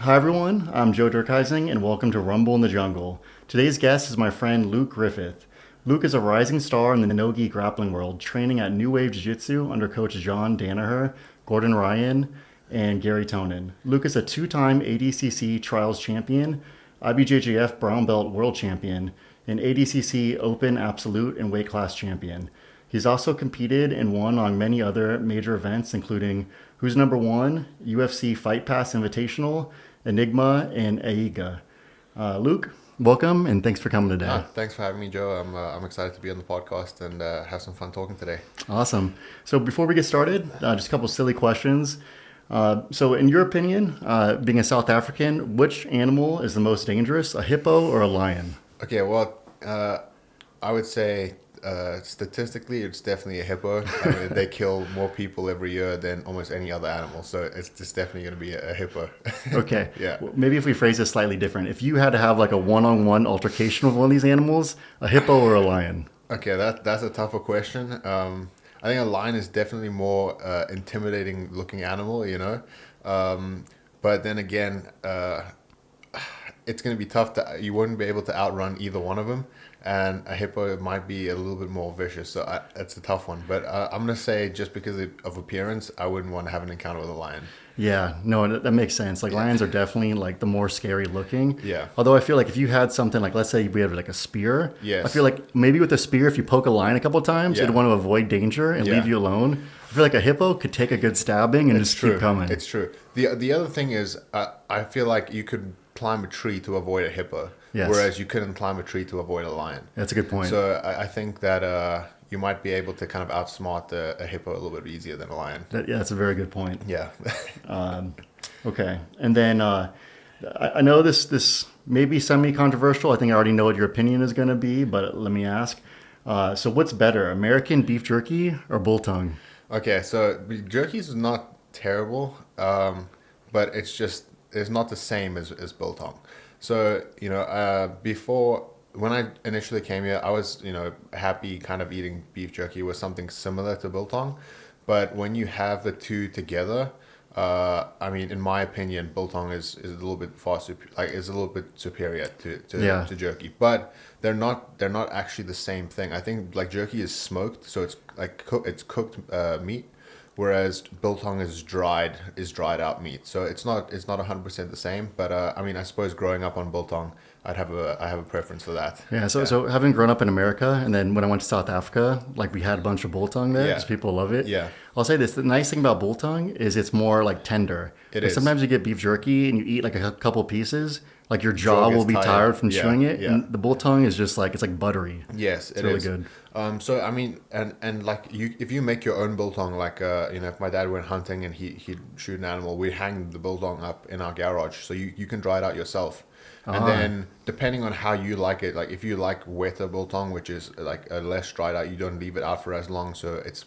Hi everyone, I'm Joe Durkheising and welcome to Rumble in the Jungle. Today's guest is my friend Luke Griffith. Luke is a rising star in the NoGi grappling world, training at New Wave Jiujitsu under coach John Danaher, Gordon Ryan, and Garry Tonon. Luke is a two-time ADCC Trials Champion, IBJJF Brown Belt World Champion, and ADCC Open Absolute and Weight Class Champion. He's also competed and won on many other major events, including Who's Number One, UFC Fight Pass Invitational, Enigma and AiGa. Luke, welcome and thanks for coming today. Thanks for having me, Joe. I'm excited to be on the podcast and have some fun talking today. Awesome. So before we get started, just a couple silly questions. So in your opinion, being a South African, which animal is the most dangerous, a hippo or a lion? Okay, well, I would say statistically, it's definitely a hippo. I mean, they kill more people every year than almost any other animal, so it's just definitely going to be a hippo. Okay. Yeah. Well, maybe if we phrase this slightly different, if you had to have like a one-on-one altercation with one of these animals, a hippo or a lion? Okay, that's a tougher question. I think a lion is definitely more intimidating looking animal, you know. But then again, it's going to be tough you wouldn't be able to outrun either one of them. And a hippo might be a little bit more vicious, so it's a tough one. But I'm going to say just because of appearance, I wouldn't want to have an encounter with a lion. Yeah, no, that makes sense. Like lions are definitely like the more scary looking. Yeah. Although I feel like if you had something like, let's say we have like a spear. Yes. I feel like maybe with a spear, if you poke a lion a couple of times, you'd want to avoid danger and leave you alone. I feel like a hippo could take a good stabbing and just keep coming. It's true. The other thing is, I feel like you could climb a tree to avoid a hippo, whereas you couldn't climb a tree to avoid a lion. That's a good point. So I think that you might be able to kind of outsmart a hippo a little bit easier than a lion. That's a very good point. Yeah. Okay. And then I know this may be semi-controversial. I think I already know what your opinion is going to be, but let me ask. So what's better, American beef jerky or bull tongue? Okay, so jerky is not terrible, but it's not the same as biltong. So, you know, before, when I initially came here, I was, you know, happy kind of eating beef jerky with something similar to biltong. But when you have the two together, I mean, in my opinion, biltong is a little bit is a little bit superior to jerky. But they're not actually the same thing. I think like jerky is smoked, so it's like it's cooked meat. Whereas biltong is dried out meat, so it's not 100% the same. But I mean, I suppose growing up on biltong, I have a preference for that. Yeah. So having grown up in America, and then when I went to South Africa, like we had a bunch of biltong there because people love it. Yeah. I'll say this: the nice thing about biltong is it's more like tender. It is. Sometimes you get beef jerky and you eat like a couple pieces, like your jaw will be tired from chewing it. Yeah. And the biltong is just like, it's like buttery. Yes, it's really good. So I mean, and like if you make your own biltong, like you know, if my dad went hunting and he'd shoot an animal, we hang the biltong up in our garage, so you can dry it out yourself. And then depending on how you like it, like if you like wetter biltong, which is like less dried out, you don't leave it out for as long, so it's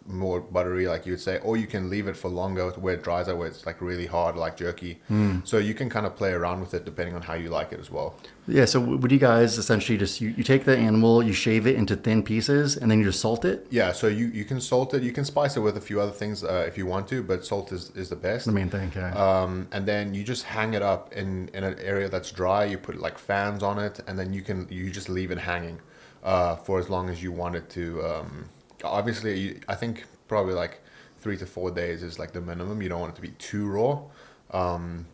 more buttery, like you would say, or you can leave it for longer where it dries out, where it's like really hard, like jerky. So you can kind of play around with it depending on how you like it as well. Yeah. So would you guys essentially just you take the animal, you shave it into thin pieces, and then you just salt it? Yeah. So you can salt it. You can spice it with a few other things if you want to, but salt is the best. The main thing. Okay. And then you just hang it up in an area that's dry. You put like fans on it, and then you just leave it hanging for as long as you want it to. Obviously, I think probably like 3 to 4 days is like the minimum. You don't want it to be too raw.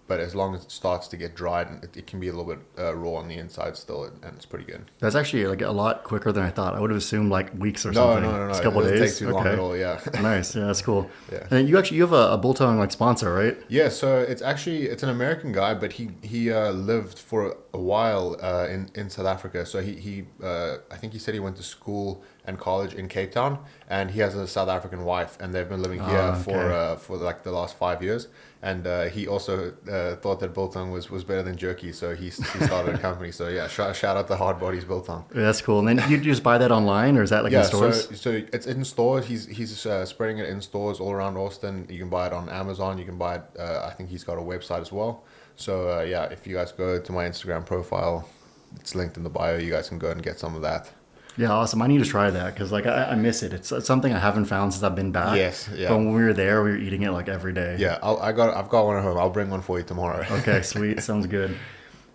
But as long as it starts to get dried, it can be a little bit raw on the inside still, and it's pretty good. That's actually like a lot quicker than I thought. I would have assumed like weeks or something. No. Just a couple It days. doesn't take too long at all. Yeah. Nice. Yeah, that's cool. Yeah. And you have a biltong like sponsor, right? Yeah. So it's an American guy, but he lived for a while in South Africa. So he I think he said he went to school and college in Cape Town, and he has a South African wife, and they've been living here for like the last 5 years. And he also thought that biltong was better than jerky, so he started a company. So yeah, shout out to Hard Bodies Biltong. Yeah, that's cool. And then you just buy that online, or is that like in stores? So it's in stores. He's spreading it in stores all around Austin. You can buy it on Amazon. You can buy it. I think he's got a website as well. So yeah, if you guys go to my Instagram profile, it's linked in the bio. You guys can go and get some of that. Yeah, awesome. I need to try that because like I miss it. It's something I haven't found since I've been back. Yes, yeah. But when we were there, we were eating it like every day. Yeah, I've got one at home. I'll bring one for you tomorrow. Okay, sweet. Sounds good.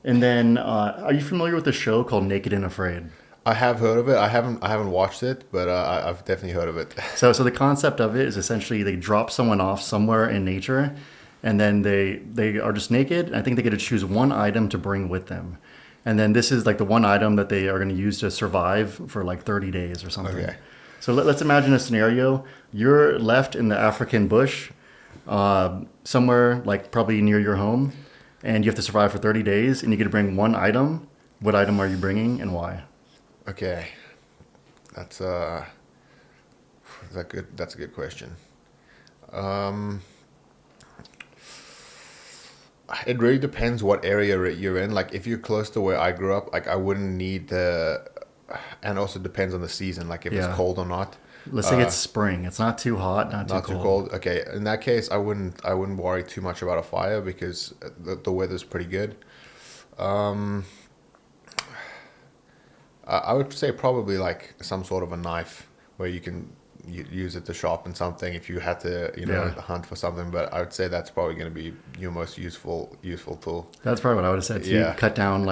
And then, are you familiar with the show called Naked and Afraid? I have heard of it. I haven't watched it, but I've definitely heard of it. So the concept of it is essentially they drop someone off somewhere in nature, and then they are just naked. And I think they get to choose one item to bring with them, and then this is like the one item that they are going to use to survive for like 30 days or something. Okay. So let's imagine a scenario: you're left in the African bush, somewhere like probably near your home, and you have to survive for 30 days, and you get to bring one item. What item are you bringing, and why? Okay, that's that good. That's a good question. It really depends what area you're in. Like if you're close to where I grew up, like I wouldn't need the, and also depends on the season, like if Yeah. it's cold or not. Let's say it's spring. It's not too hot, not Not too too cold. cold. Okay, in that case, I wouldn't worry too much about a fire because the weather's pretty good. I would say probably like some sort of a knife where you can use it to sharpen something if you had to, Yeah. hunt for something. But I would say that's probably going to be your most useful tool. That's probably what I would have said too. Yeah. Cut down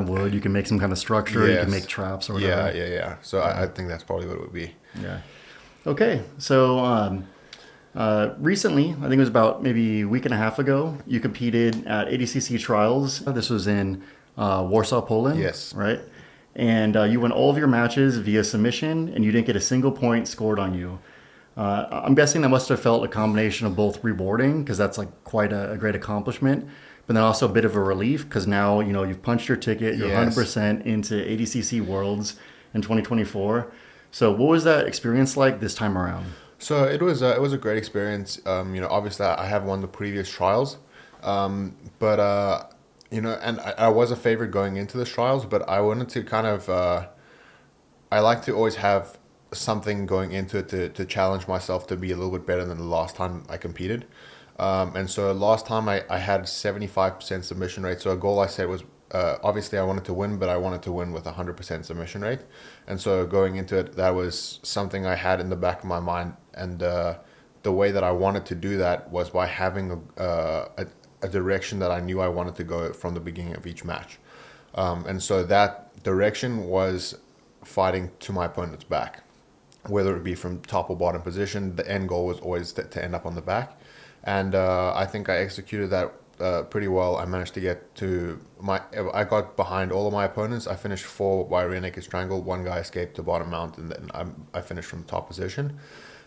wood. You can make some kind of structure. You Yes. can make traps or Yeah, whatever. yeah. So I think that's probably what it would be. Yeah. Okay. So recently, I think it was about maybe a week and a half ago, you competed at ADCC Trials. This was in Warsaw, Poland. Yes. Right. And you won all of your matches via submission, and you didn't get a single point scored on you. I'm guessing that must have felt a combination of both rewarding, because that's like quite a great accomplishment, but then also a bit of a relief, because now you've punched your ticket, you're Yes. 100% into ADCC Worlds in 2024. So what was that experience like this time around? So it was a great experience. Obviously I have won the previous trials, but and I was a favorite going into the trials, but I wanted to kind of I like to always have something going into it to challenge myself to be a little bit better than the last time I competed. And so last time I had 75% submission rate. So a goal I set was obviously I wanted to win, but I wanted to win with 100% submission rate. And so going into it, that was something I had in the back of my mind. And the way that I wanted to do that was by having a direction that I knew I wanted to go from the beginning of each match. And so that direction was fighting to my opponent's back, whether it be from top or bottom position. The end goal was always to end up on the back. And I think I executed that pretty well. I managed to get to I got behind all of my opponents. I finished 4 by rear naked strangle. 1 guy escaped to bottom mount, and then I finished from the top position.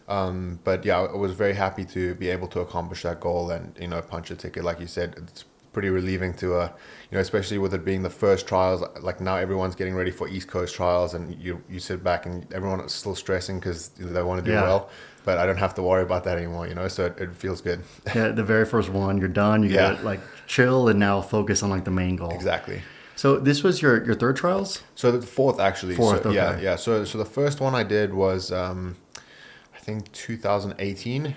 But yeah, I was very happy to be able to accomplish that goal and, punch a ticket. Like you said, it's pretty relieving to, especially with it being the first trials. Like now everyone's getting ready for East Coast trials, and you sit back and everyone is still stressing because they want to do Yeah. well. But I don't have to worry about that anymore, so it feels good. Yeah, the very first one, you're done. You Yeah. get like chill and now focus on like the main goal. Exactly. So this was your third trials? So the fourth, actually. Fourth, So, okay. Yeah. So the first one I did was, I think 2018.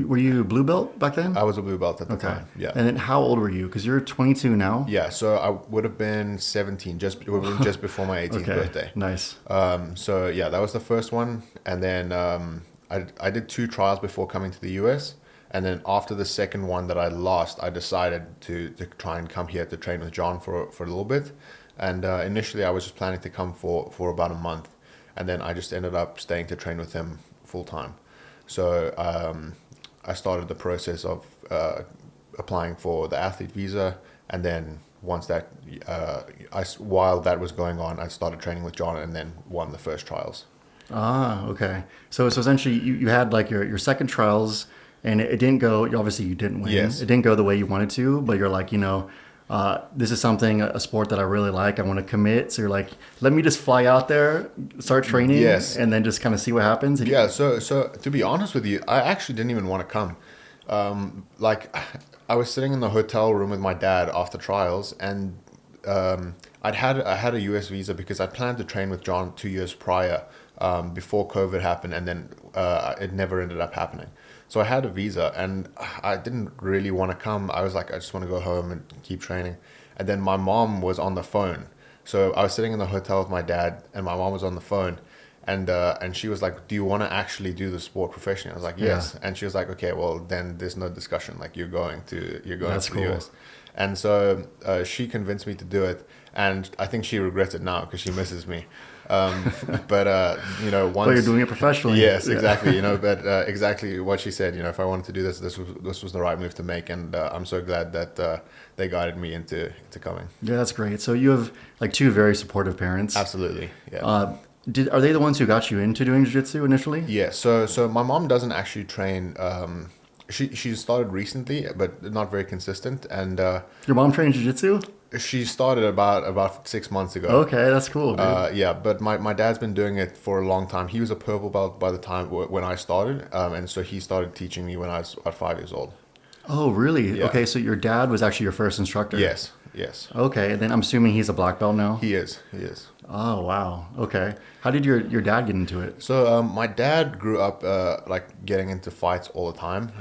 Were you blue belt back then? I was a blue belt at the Okay. time. Yeah. And then how old were you? Because you're 22 now. Yeah, so I would have been 17, just before my 18th Okay. birthday. Nice. So yeah, that was the first one, and then I did 2 trials before coming to the US, and then after the second one that I lost, I decided to try and come here to train with John for a little bit, and initially I was just planning to come for about a month, and then I just ended up staying to train with him full time. So I started the process of applying for the athlete visa, and then once that, while that was going on, I started training with John, and then won the first trials. Ah, okay. So essentially you had like your second trials, and it didn't go. Obviously, you didn't win. Yes. It didn't go the way you wanted to, but you're like, this is something, a sport that I really like. I want to commit. So you're like, let me just fly out there, start training, Yes. and then just kind of see what happens. And Yeah, so to be honest with you, I actually didn't even want to come. I was sitting in the hotel room with my dad after trials, and I had a US visa because I planned to train with John 2 years prior, before COVID happened, and then it never ended up happening. So I had a visa, and I didn't really want to come. I was like, I just want to go home and keep training. And then my mom was on the phone So I was sitting in the hotel with my dad, and my mom was on the phone, and she was like, "Do you want to actually do the sport professionally?" I was like, "Yes." And she was like, "Okay, well then there's no discussion. Like you're going to That's the cool. US." And so she convinced me to do it, and I think she regrets it now because she misses me. But you know, once But you're doing it professionally. yes, Yeah. exactly. You know, but exactly what she said. You know, if I wanted to do this, this was the right move to make, and I'm so glad that they guided me into coming. Yeah, that's great. So you have like two very supportive parents. Absolutely, yeah. Are they the ones who got you into doing jiu-jitsu initially? Yeah, so my mom doesn't actually train. She started recently, but not very consistent, and Your mom trained jiu-jitsu? she started about 6 months ago. Okay, that's cool, dude. Yeah, but my dad's been doing it for a long time. He was a purple belt by the time when I started, and so he started teaching me when I was about 5 years old. Oh, really? Yeah. Okay, so your dad was actually your first instructor? Yes, yes, Okay, then I'm assuming he's a black belt now? he is. He is. Oh, wow. Okay. How did your dad get into it? So my dad grew up like getting into fights all the time,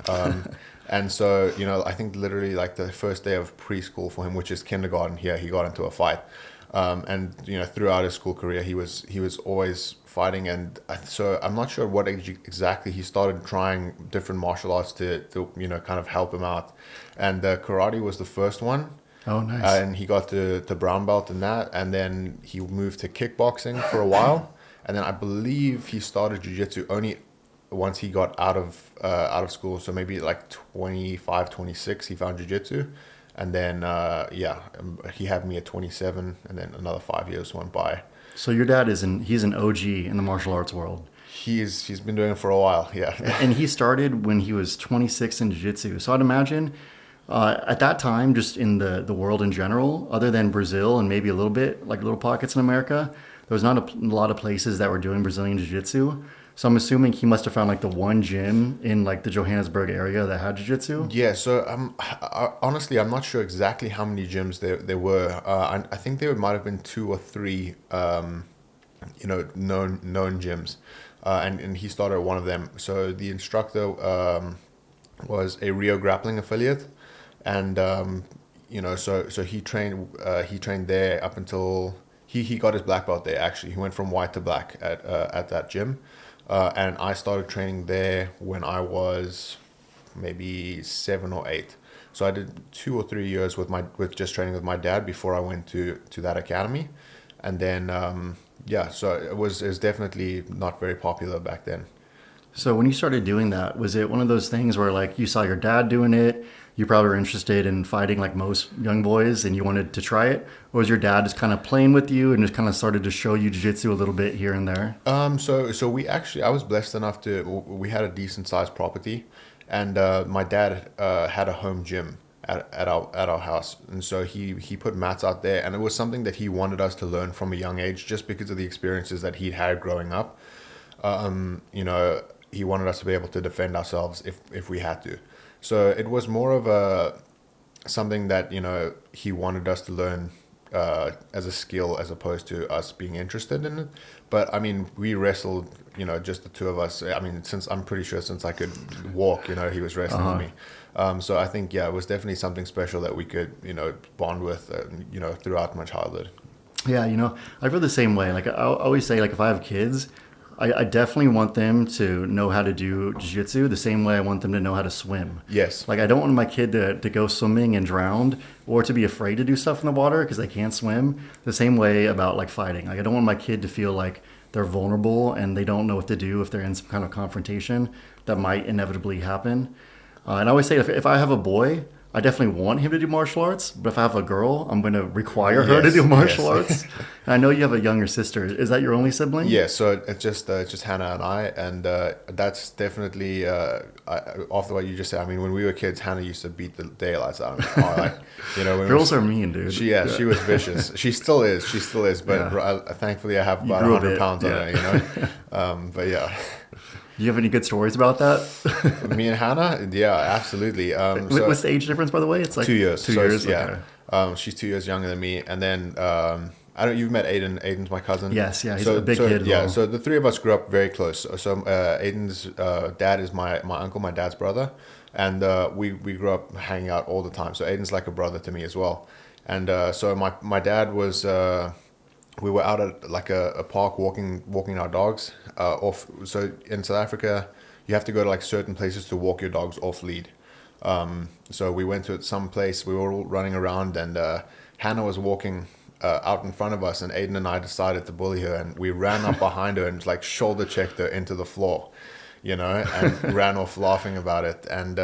and so you know I think literally like the first day of preschool for him, which is kindergarten here, he got into a fight, and you know throughout his school career he was always fighting, and so I'm not sure what age exactly he started trying different martial arts to you know kind of help him out, and karate was the first one. Oh, nice. And he got to brown belt in that, and then he moved to kickboxing for a while, and then I believe he started jiu-jitsu only once he got out of school. So maybe like 25, 26, he found jiu-jitsu, and then he had me at 27, and then another 5 years went by. So your dad he's an OG in the martial arts world. He's been doing it for a while, yeah. And he started when he was 26 in jiu-jitsu. So I'd imagine at that time, just in the world in general, other than Brazil and maybe a little bit, like little pockets in America, there was not a lot of places that were doing Brazilian jiu-jitsu. So I'm assuming he must have found like the one gym in like the Johannesburg area that had jiu-jitsu. Yeah, so honestly, I'm not sure exactly how many gyms there were. I think there might have been 2 or 3, you know, known gyms, and he started at one of them. So the instructor was a Rio Grappling affiliate, and you know, so he trained there up until he got his black belt there. Actually, he went from white to black at that gym, and I started training there when I was maybe 7 or 8. So I did 2 or 3 years with just training with my dad before I went to that academy, and then so it was definitely not very popular back then. So when you started doing that, was it one of those things where like you saw your dad doing it, you probably were interested in fighting like most young boys and you wanted to try it? Or was your dad just kind of playing with you and just kind of started to show you jiu-jitsu a little bit here and there? So I was blessed enough we had a decent sized property, and my dad had a home gym at our house, and so he put mats out there, and it was something that he wanted us to learn from a young age, just because of the experiences that he'd had growing up. You know, he wanted us to be able to defend ourselves if we had to. So it was more of something that, you know, he wanted us to learn as a skill as opposed to us being interested in it. But I mean, we wrestled, you know, just the two of us. I mean, I'm pretty sure since I could walk, you know, he was wrestling with me. So I think, yeah, it was definitely something special that we could, you know, bond with, you know, throughout my childhood. Yeah, you know, I feel the same way. Like I always say, like if I have kids, I definitely want them to know how to do jiu-jitsu the same way I want them to know how to swim. Yes. Like I don't want my kid to go swimming and drown or to be afraid to do stuff in the water because they can't swim. The same way about like fighting. Like I don't want my kid to feel like they're vulnerable and they don't know what to do if they're in some kind of confrontation that might inevitably happen. And I always say if I have a boy, I definitely want him to do martial arts, but if I have a girl, I'm going to require her to do martial arts. And I know you have a younger sister. Is that your only sibling? Yeah, so it's just Hannah and I, and that's definitely after what you just said. I mean, when we were kids, Hannah used to beat the daylights out of me. Like, you know, girls are mean, dude. She was vicious. She still is. But thankfully, I have about 100 pounds on her. You know, but yeah. Do you have any good stories about that? Me and Hannah? Yeah, absolutely. What's the age difference, by the way? It's like 2 years. 2 years? Yeah. Okay. She's 2 years younger than me. And then, you've met Aiden. Aiden's my cousin. Yes, yeah, he's a big kid. Yeah, so the three of us grew up very close. So Aiden's dad is my uncle, my dad's brother. And we grew up hanging out all the time. So Aiden's like a brother to me as well. And so my dad was... we were out at like a park walking our dogs off. So in South Africa, you have to go to like certain places to walk your dogs off lead. So we went to some place, we were all running around, and Hannah was walking out in front of us, and Aiden and I decided to bully her, and we ran up behind her and like shoulder checked her into the floor, and ran off laughing about it. And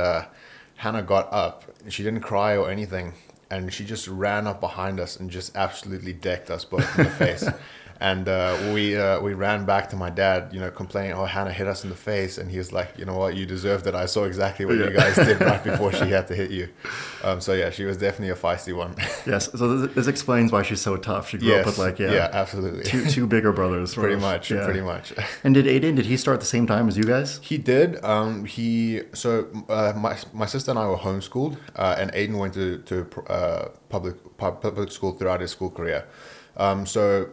Hannah got up, she didn't cry or anything, and she just ran up behind us and just absolutely decked us both in the face. And we ran back to my dad, complaining, oh, Hannah hit us in the face. And he was like, you know what, you deserved it. I saw exactly what you guys did right before she had to hit you. So yeah, she was definitely a feisty one. Yes, so this explains why she's so tough. She grew up with absolutely. Two bigger brothers. Pretty much. And did he start at the same time as you guys? He did. My sister and I were homeschooled, and Aiden went to public school throughout his school career. So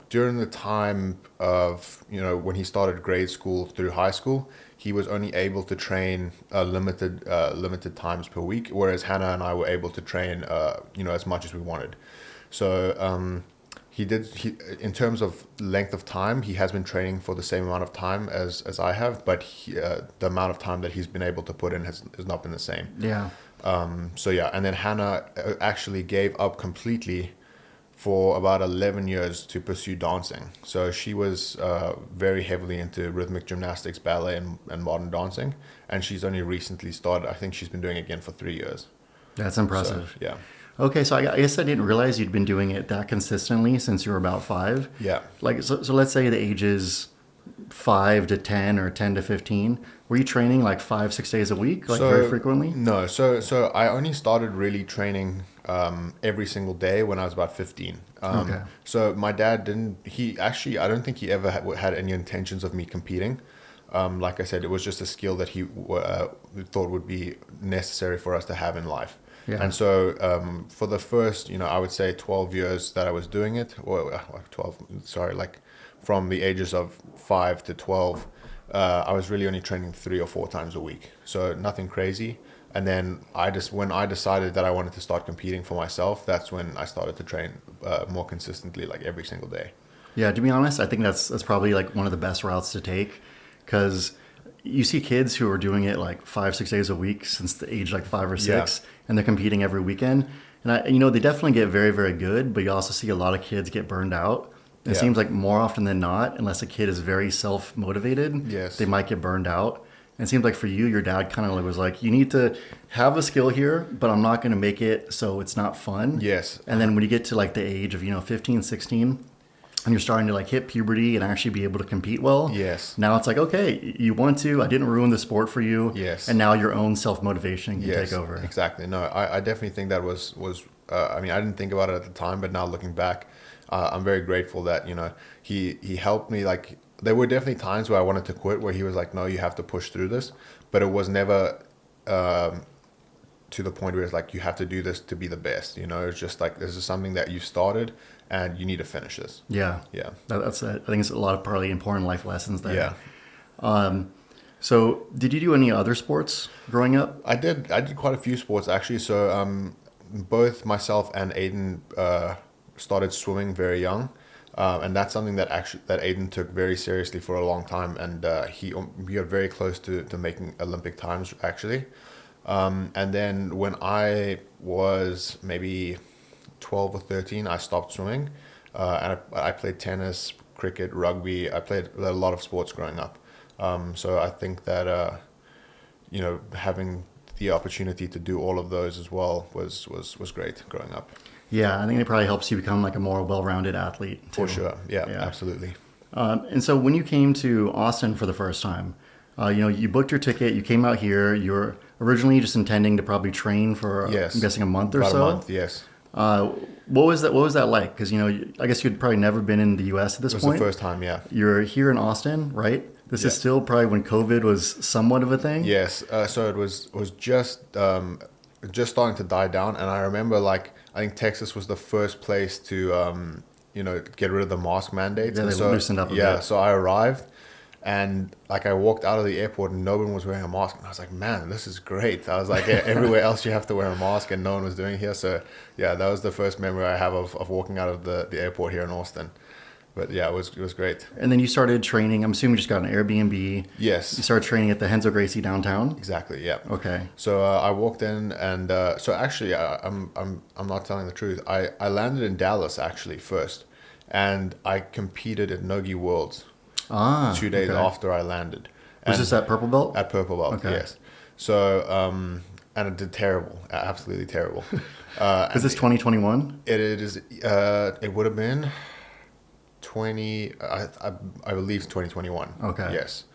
during the time of, when he started grade school through high school, he was only able to train limited times per week, whereas Hannah and I were able to train, as much as we wanted. So in terms of length of time, he has been training for the same amount of time as I have, but the amount of time that he's been able to put in has not been the same. Yeah. And then Hannah actually gave up completely for about 11 years to pursue dancing. So she was very heavily into rhythmic gymnastics, ballet, and modern dancing. And she's only recently started. I think she's been doing it again for 3 years. That's impressive. So, yeah. Okay, so I guess I didn't realize you'd been doing it that consistently since you were about 5. Yeah. Like, so let's say the ages 5 to 10 or 10 to 15. Were you training like 5-6 days a week, very frequently? No. So I only started really training every single day when I was about 15. Okay. So my dad I don't think he ever had any intentions of me competing. Like I said, it was just a skill that he thought would be necessary for us to have in life. Yeah. And so for the first, I would say 12 years that I was doing it, or 12, sorry, like from the ages of 5 to 12, I was really only training 3 or 4 times a week. So nothing crazy. And then when I decided that I wanted to start competing for myself, that's when I started to train more consistently, like every single day. Yeah, to be honest, I think that's probably like one of the best routes to take, because you see kids who are doing it like 5-6 days a week since the age like 5 or 6, and they're competing every weekend. And they definitely get very, very good, but you also see a lot of kids get burned out. It seems like more often than not, unless a kid is very self-motivated, they might get burned out. And it seems like for you, your dad kind of was like, you need to have a skill here, but I'm not going to make it so it's not fun. Yes. And then when you get to like the age of, 15, 16, and you're starting to like hit puberty and actually be able to compete well. Yes. Now it's like, okay, you want to, I didn't ruin the sport for you. Yes. And now your own self-motivation can take over. Exactly. No, I definitely think that was I didn't think about it at the time, but now looking back, I'm very grateful that, he helped me. Like, there were definitely times where I wanted to quit, where he was like, no, you have to push through this. But it was never to the point where it's like, you have to do this to be the best. It's just like, this is something that you started and you need to finish this. Yeah. Yeah. That's I think it's a lot of probably important life lessons there. Yeah. So did you do any other sports growing up? I did quite a few sports, actually. So both myself and Aiden started swimming very young. And that's something that Aiden took very seriously for a long time, and we got very close to making Olympic times, actually. And then when I was maybe 12 or 13, I stopped swimming, and I played tennis, cricket, rugby. I played a lot of sports growing up. So I think that having the opportunity to do all of those as well was great growing up. Yeah, I think it probably helps you become like a more well-rounded athlete too. For sure. Yeah. Absolutely. And so when you came to Austin for the first time, you booked your ticket, you came out here, you were originally just intending to probably train for, I'm guessing, a month or so. About a month, yes. What was that like? Because, I guess you'd probably never been in the U.S. at this point. It was the first time, yeah. You're here in Austin, right? This is still probably when COVID was somewhat of a thing? Yes. So it was just starting to die down. And I remember, I think Texas was the first place to, get rid of the mask mandates. Yeah, they loosened up a bit. Yeah, so I arrived, and I walked out of the airport and no one was wearing a mask. And I was like, man, this is great. I was like, everywhere else you have to wear a mask and no one was doing it here. So yeah, that was the first memory I have of walking out of the airport here in Austin. But yeah, it was great. And then you started training. I'm assuming you just got an Airbnb. Yes. You started training at the Henzo Gracie downtown. Exactly. Yeah. Okay. So I walked in, and so actually, I'm not telling the truth. I landed in Dallas actually first, and I competed at NoGi Worlds 2 days after I landed. Was this at Purple Belt? At Purple Belt, Okay. yes. So and it did terrible, absolutely terrible. Is this 2021? It is. It would have been 20. I believe 2021. Okay. Yes.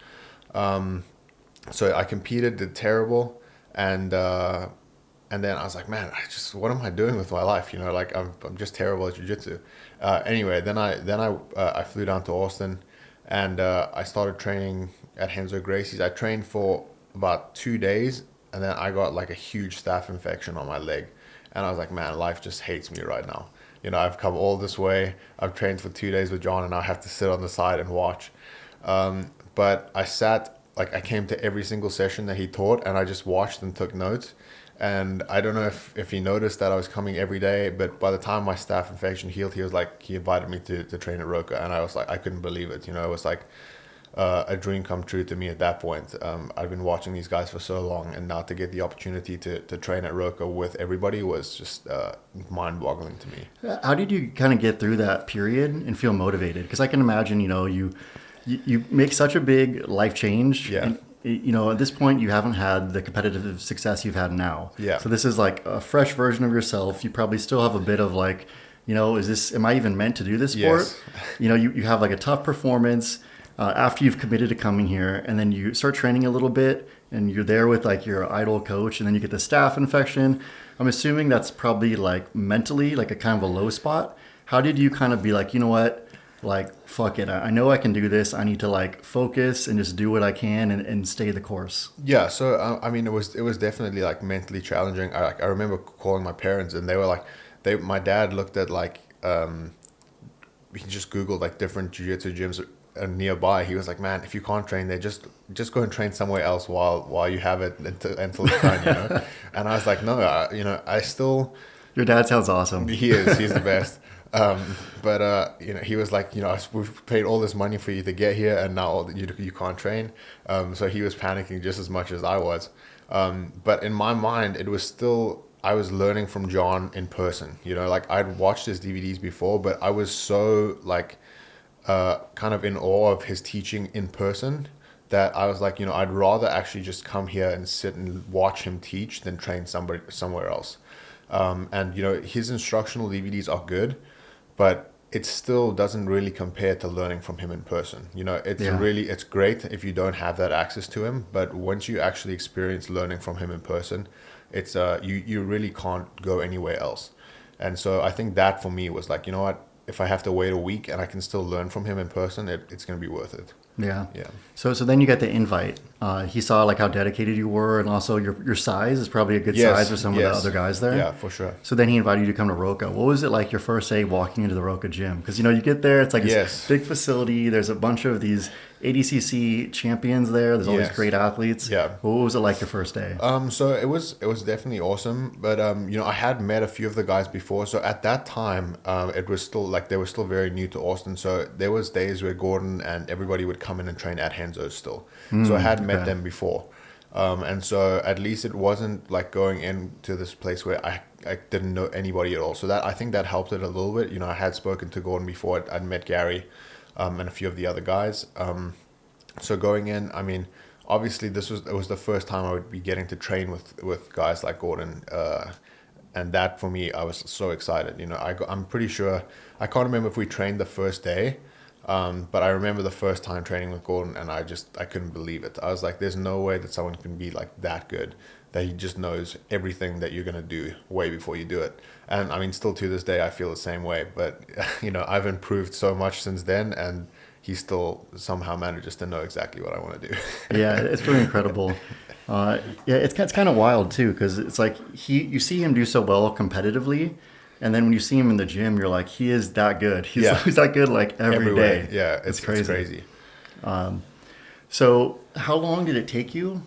So I competed, did terrible, and then I was like, man, what am I doing with my life? You know, like I'm just terrible at jiu-jitsu. Anyway, then I flew down to Austin, and I started training at Henzo Gracie's. I trained for about 2 days, and then I got like a huge staph infection on my leg, and I was like, man, life just hates me right now. You know, I've come all this way. I've trained for 2 days with John, and I have to sit on the side and watch. But I sat, like I came to every single session that he taught, and I just watched and took notes. And I don't know if he noticed that I was coming every day, but by the time my staph infection healed, he invited me to train at Roca, and I was like, I couldn't believe it. You know, it was like a dream come true to me at that point. I've been watching these guys for so long, and now to get the opportunity to train at Roca with everybody was just mind-boggling to me. How did you kind of get through that period and feel motivated? Because I can imagine, you know, you make such a big life change. Yeah. And, you know, at this point, you haven't had the competitive success you've had now. Yeah. So this is like a fresh version of yourself. You probably still have a bit of like, you know, am I even meant to do this sport? Yes. You know, you have like a tough performance after you've committed to coming here, and then you start training a little bit, and you're there with like your idol coach, and then you get the staph infection. I'm assuming that's probably like mentally like a kind of a low spot. How did you kind of be like, you know what? Like, fuck it. I know I can do this. I need to like focus and just do what I can and stay the course. Yeah. So, I mean, it was definitely like mentally challenging. I remember calling my parents, and they were like, my dad looked at like, he just Googled like different jiu-jitsu gyms nearby. He was like, man, if you can't train there, just go and train somewhere else while you have it until it's done, you know? And I was like, no, you know, I still... Your dad sounds awesome. He is. He's the best. But you know, he was like, you know, we've paid all this money for you to get here, and now you can't train. So he was panicking just as much as I was. But in my mind, it was still, I was learning from John in person. You know, like I'd watched his DVDs before, but I was so like kind of in awe of his teaching in person that I was like, you know, I'd rather actually just come here and sit and watch him teach than train somewhere else. And you know, his instructional DVDs are good, but it still doesn't really compare to learning from him in person. You know, it's great if you don't have that access to him, but once you actually experience learning from him in person, it's you really can't go anywhere else. And so I think that for me was like, you know what, if I have to wait a week and I can still learn from him in person, it's going to be worth it. Yeah. Yeah. So then you got the invite. He saw like how dedicated you were, and also your size is probably a good size for some of the other guys there. Yeah, for sure. So then he invited you to come to Roca. What was it like your first day walking into the Roca gym? Because, you know, you get there, it's like this big facility. There's a bunch of these ADCC champions there. There's all these great athletes. Yeah. What was it like your first day? So it was definitely awesome, but you know, I had met a few of the guys before. So at that time, it was still like they were still very new to Austin. So there was days where Gordon and everybody would come in and train at Henzo's still. So I had met them before. And so at least it wasn't like going into this place where I didn't know anybody at all. So that, I think that helped it a little bit. You know, I had spoken to Gordon before. I'd met Gary and a few of the other guys. So going in, I mean, obviously it was the first time I would be getting to train with guys like Gordon. And that for me, I was so excited. You know, I'm pretty sure, I can't remember if we trained the first day, but I remember the first time training with Gordon, and I couldn't believe it. I was like, there's no way that someone can be like that good, that he just knows everything that you're going to do way before you do it. And I mean, still to this day, I feel the same way, but you know, I've improved so much since then, and he still somehow manages to know exactly what I want to do. Yeah, it's pretty incredible. Yeah, it's kind of wild too, because it's like you see him do so well competitively, and then when you see him in the gym, you're like, he is that good. He's that good like every day. Yeah, it's crazy. So how long did it take you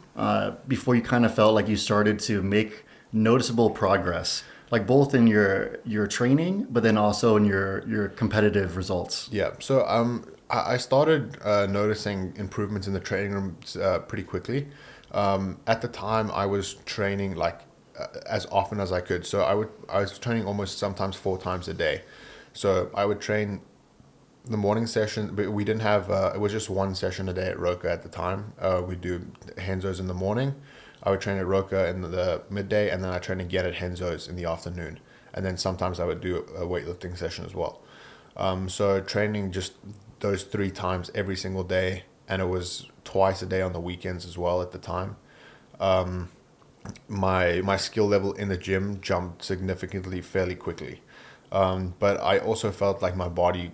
before you kind of felt like you started to make noticeable progress? like both in your training, but then also in your competitive results? Yeah. So I started noticing improvements in the training room pretty quickly. At the time, I was training like as often as I could. So I was training almost sometimes 4 times a day. So I would train the morning session, but we didn't have it was just one session a day at Roca at the time. We do Henzo's in the morning. I would train at Roca in the midday, and then I train again at Henzo's in the afternoon. And then sometimes I would do a weightlifting session as well. So training just those 3 times every single day, and it was twice a day on the weekends as well at the time. My skill level in the gym jumped significantly fairly quickly. But I also felt like my body,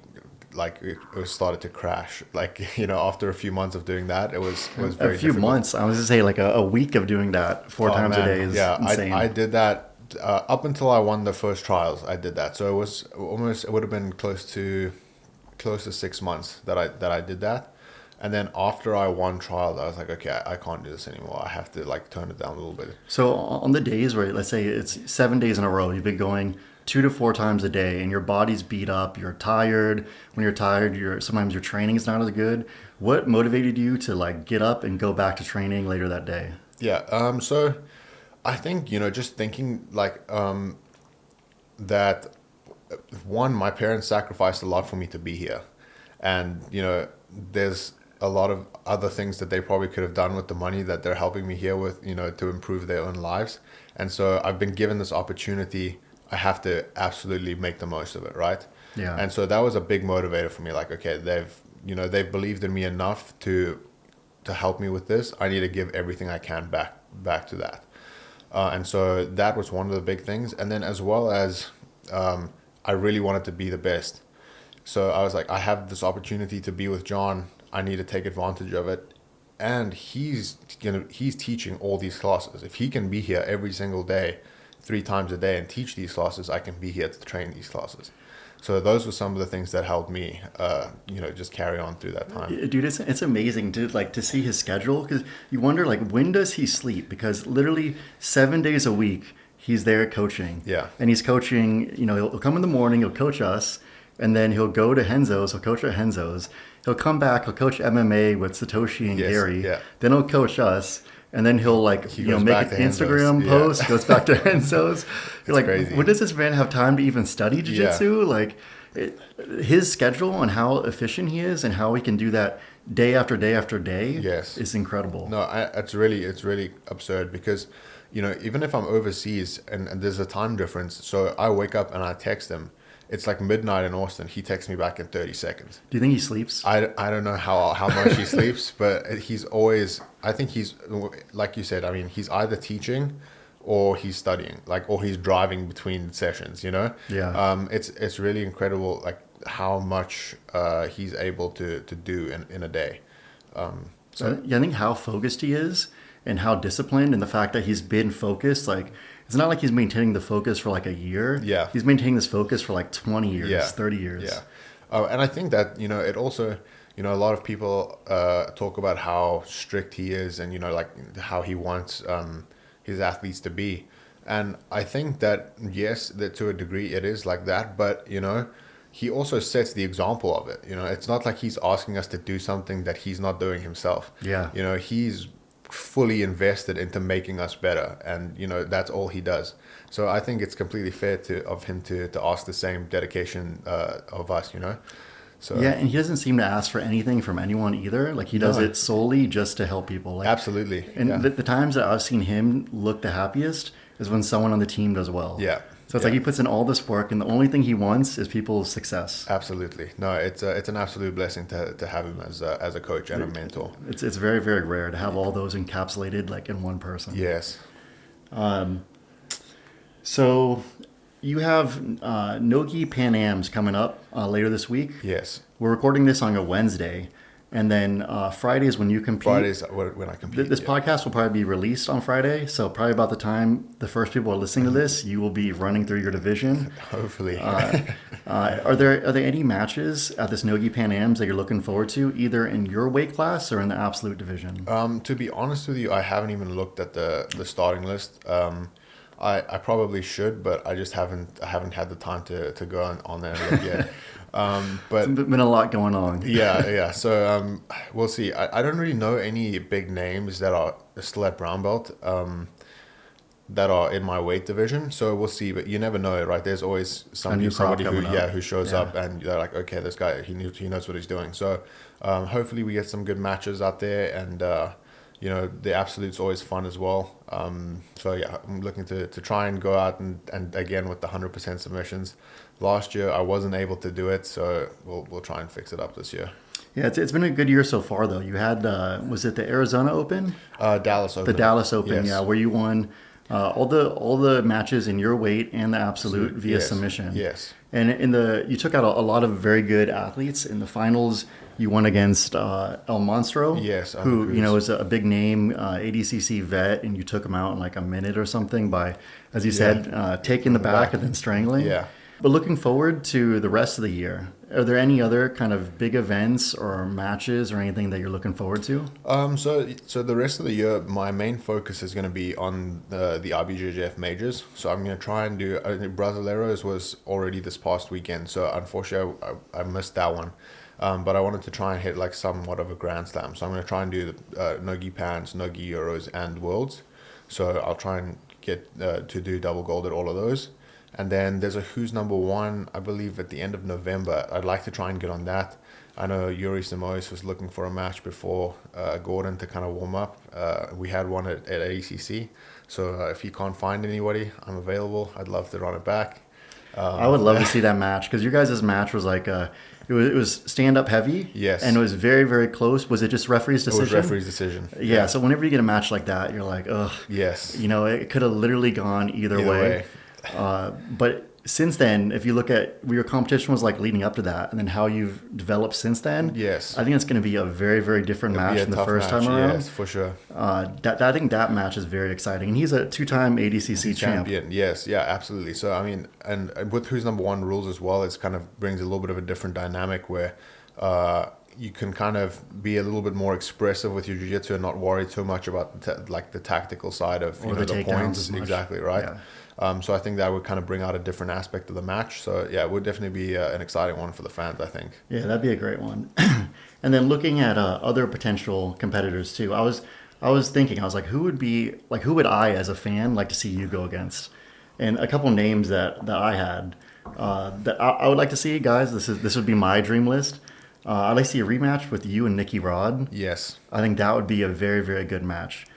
like it started to crash. Like, after a few months of doing that, it was very A few difficult. months. I was gonna say like a week of doing that 4 times a Man, day is insane. I did that up until I won the first trials. I did that, so it was almost, it would have been close to 6 months that I did that. And then after I won trials, I was like, okay, I can't do this anymore. I have to like tone it down a little bit. So on the days where, let's say it's 7 days in a row, you've been going 2 to 4 times a day and your body's beat up, you're tired. When you're tired, sometimes your training is not as good. What motivated you to like get up and go back to training later that day? Yeah. So I think, just thinking like that one, my parents sacrificed a lot for me to be here. And, there's a lot of other things that they probably could have done with the money that they're helping me here with, to improve their own lives. And so I've been given this opportunity. I have to absolutely make the most of it, right? Yeah. And so that was a big motivator for me. Like, okay, they've believed in me enough to help me with this. I need to give everything I can back to that. And so that was one of the big things. And then as well as I really wanted to be the best. So I was like, I have this opportunity to be with John. I need to take advantage of it. And he's teaching all these classes. If he can be here every single day, 3 times a day and teach these classes, I can be here to train these classes. So those were some of the things that helped me, just carry on through that time. Dude, it's amazing to see his schedule, because you wonder like when does he sleep? Because literally 7 days a week he's there coaching. Yeah. And he's coaching. He'll come in the morning, he'll coach us, and then he'll go to Henzo's, he'll coach at Henzo's. He'll come back, he'll coach MMA with Satoshi and Gary. Yeah. Then he'll coach us. And then he'll make an Instagram post, goes back to Henzo's. You're like, crazy. when does this man have time to even study jiu-jitsu? Yeah. Like, his schedule and how efficient he is and how he can do that day after day after day is incredible. No, it's really absurd because, even if I'm overseas and there's a time difference, so I wake up and I text him. It's like midnight in Austin. He texts me back in 30 seconds. Do you think he sleeps? I don't know how much he sleeps, but he's always, I think he's, like you said, I mean, he's either teaching or he's studying, or he's driving between sessions, Yeah. It's really incredible, like how much he's able to do in a day. So I think how focused he is and how disciplined, and the fact that he's been focused, like, it's not like he's maintaining the focus for like a year. Yeah. He's maintaining this focus for like 20 years, 30 years. Yeah. And I think that, it also, a lot of people talk about how strict he is and, like how he wants his athletes to be. And I think that, yes, that to a degree it is like that, but, he also sets the example of it. It's not like he's asking us to do something that he's not doing himself. Yeah. He's fully invested into making us better, and that's all he does. So I think it's completely fair of him to ask the same dedication of us. So yeah, and he doesn't seem to ask for anything from anyone either. Like, he does it solely just to help people. Like, absolutely. And the times that I've seen him look the happiest is when someone on the team does well. Yeah. So it's like he puts in all this work, and the only thing he wants is people's success. Absolutely. No, it's an absolute blessing to have him as a coach and a mentor. It's very, very rare to have all those encapsulated like in one person. Yes. So you have NoGi Pan Ams coming up later this week. Yes. We're recording this on a Wednesday. And then Friday is when you compete. Fridays when I compete. This podcast will probably be released on Friday. So probably about the time the first people are listening to this, you will be running through your division. Hopefully. Are there any matches at this NoGi Pan Ams that you're looking forward to, either in your weight class or in the absolute division? To be honest with you, I haven't even looked at the starting list. I probably should, but I just haven't had the time to go on there and look yet. But There's been a lot going on. yeah. So we'll see. I don't really know any big names that are still at brown belt that are in my weight division. So we'll see. But you never know, right? There's always somebody who shows up and they're like, okay, this guy he knows what he's doing. So hopefully we get some good matches out there, and the absolute's always fun as well. So yeah, I'm looking to try and go out and again with the 100% submissions. Last year I wasn't able to do it, so we'll try and fix it up this year. Yeah, it's been a good year so far though. You had was it the Arizona Open? Dallas Open. The Dallas Open, yes. yeah, where you won all the matches in your weight and the absolute via submission. Yes. And you took out a lot of very good athletes in the finals. You won against El Monstro, yes, who is a big name ADCC vet, and you took him out in like a minute or something by, as you said, taking the back and then strangling. Yeah. But looking forward to the rest of the year, are there any other kind of big events or matches or anything that you're looking forward to? So the rest of the year, my main focus is going to be on the IBJJF majors. So I'm going to try and do Brasileiros was already this past weekend, so unfortunately I missed that one. But I wanted to try and hit like somewhat of a grand slam. So I'm going to try and do NoGi Pans, NoGi Euros, and Worlds. So I'll try and get to do double gold at all of those. And then there's a Who's Number One, I believe, at the end of November. I'd like to try and get on that. I know Yuri Samois was looking for a match before Gordon to kind of warm up. We had one at ADCC. So if he can't find anybody, I'm available. I'd love to run it back. I would love to see that match, because your guys' match was like it was stand up heavy. Yes. And it was very, very close. Was it just referee's decision? It was referee's decision. Yeah. So whenever you get a match like that, you're like, ugh. Yes. It could have literally gone either way. But since then, if you look at where your competition was like leading up to that, and then how you've developed since then, yes, I think it's going to be a very, very different match than the first time around. Yes, for sure. I think that match is very exciting, and he's a two-time ADCC champion. Yes, yeah, absolutely. So I mean, and with Who's Number One rules as well, it's kind of brings a little bit of a different dynamic where you can kind of be a little bit more expressive with your jiu-jitsu and not worry too much about the tactical side of the points. Exactly, right. Yeah. So I think that would kind of bring out a different aspect of the match. So yeah, it would definitely be an exciting one for the fans, I think. Yeah, that'd be a great one. And then looking at other potential competitors too, I was thinking, I was like, who would I as a fan like to see you go against? And a couple names that I had that I would like to see, guys. This would be my dream list. I'd like to see a rematch with you and Nicky Rod. Yes, I think that would be a very, very good match.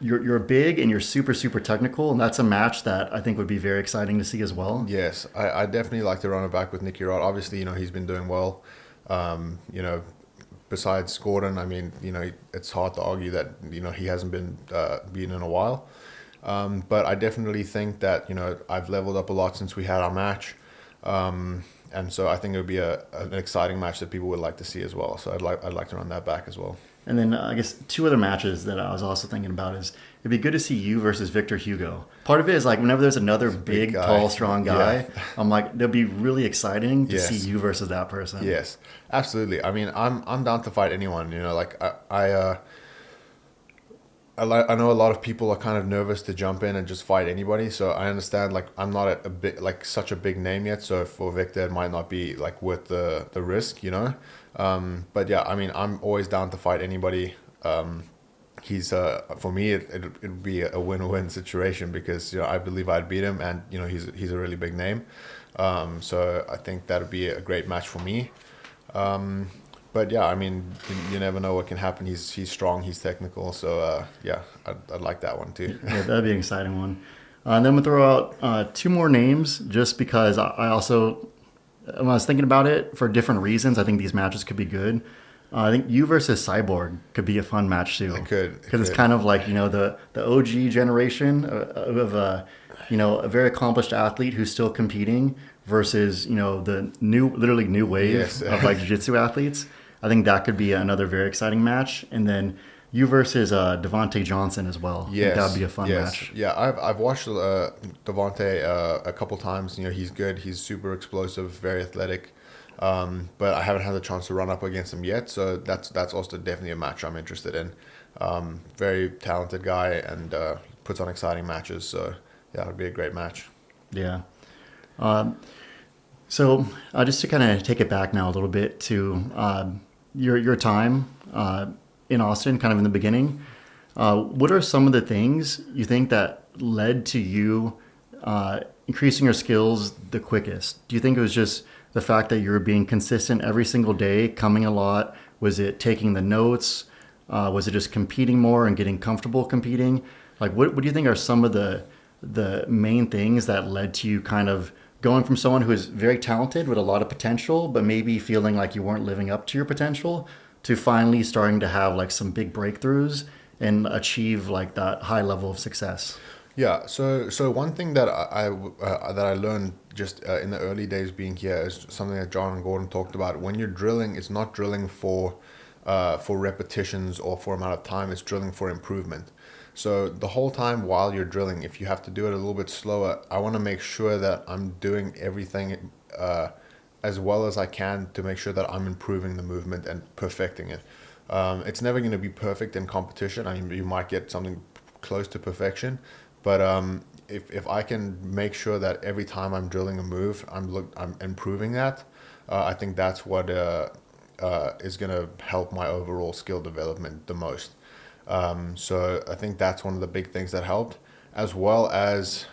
You're big and you're super, super technical, and that's a match that I think would be very exciting to see as well. Yes, I definitely like to run it back with Nicky Rod. Obviously, he's been doing well. Besides Gordon, I mean, it's hard to argue that he hasn't been beaten in a while. But I definitely think that I've leveled up a lot since we had our match. And so I think it would be an exciting match that people would like to see as well. So I'd like to run that back as well. And then I guess two other matches that I was also thinking about is it'd be good to see you versus Victor Hugo. Part of it is like whenever there's another big tall, strong guy, I'm like, that'd be really exciting to see you versus that person. Yes, absolutely. I mean, I'm down to fight anyone. I know a lot of people are kind of nervous to jump in and just fight anybody. So I understand, like, I'm not at a bit like such a big name yet. So for Victor, it might not be like worth the risk, But yeah, I mean, I'm always down to fight anybody. He's for me, it'd be a win-win situation because I believe I'd beat him, and he's a really big name. So I think that'd be a great match for me. But yeah, I mean, you never know what can happen. He's strong, he's technical, so yeah, I'd like that one too. Yeah, that'd be an exciting one. And then we'll throw out two more names, just because I also, when I was thinking about it for different reasons, I think these matches could be good. I think you versus Cyborg could be a fun match too. It could, because it's kind of like the OG generation of a very accomplished athlete who's still competing versus the literally new wave of like jiu-jitsu athletes. I think that could be another very exciting match. And then you versus Devontae Johnson as well. Yes, that would be a fun match. Yeah, I've watched Devontae a couple times. He's good. He's super explosive, very athletic. But I haven't had the chance to run up against him yet. So that's also definitely a match I'm interested in. Very talented guy and puts on exciting matches. So yeah, it would be a great match. Yeah. So just to kind of take it back now a little bit to your time in Austin, kind of in the beginning. What are some of the things you think that led to you increasing your skills the quickest? Do you think it was just the fact that you were being consistent every single day, coming a lot? Was it taking the notes? Was it just competing more and getting comfortable competing? Like, what do you think are some of the main things that led to you kind of going from someone who is very talented with a lot of potential, but maybe feeling like you weren't living up to your potential, to finally starting to have like some big breakthroughs and achieve like that high level of success? Yeah, so one thing that I learned just in the early days being here is something that John and Gordon talked about. When you're drilling, it's not drilling for repetitions or for amount of time. It's drilling for improvement. So the whole time while you're drilling, if you have to do it a little bit slower, I want to make sure that I'm doing everything as well as I can to make sure that I'm improving the movement and perfecting it. It's never going to be perfect in competition. I mean, you might get something close to perfection, but if I can make sure that every time I'm drilling a move, I'm improving that, I think that's what is going to help my overall skill development the most. So I think that's one of the big things that helped, as well as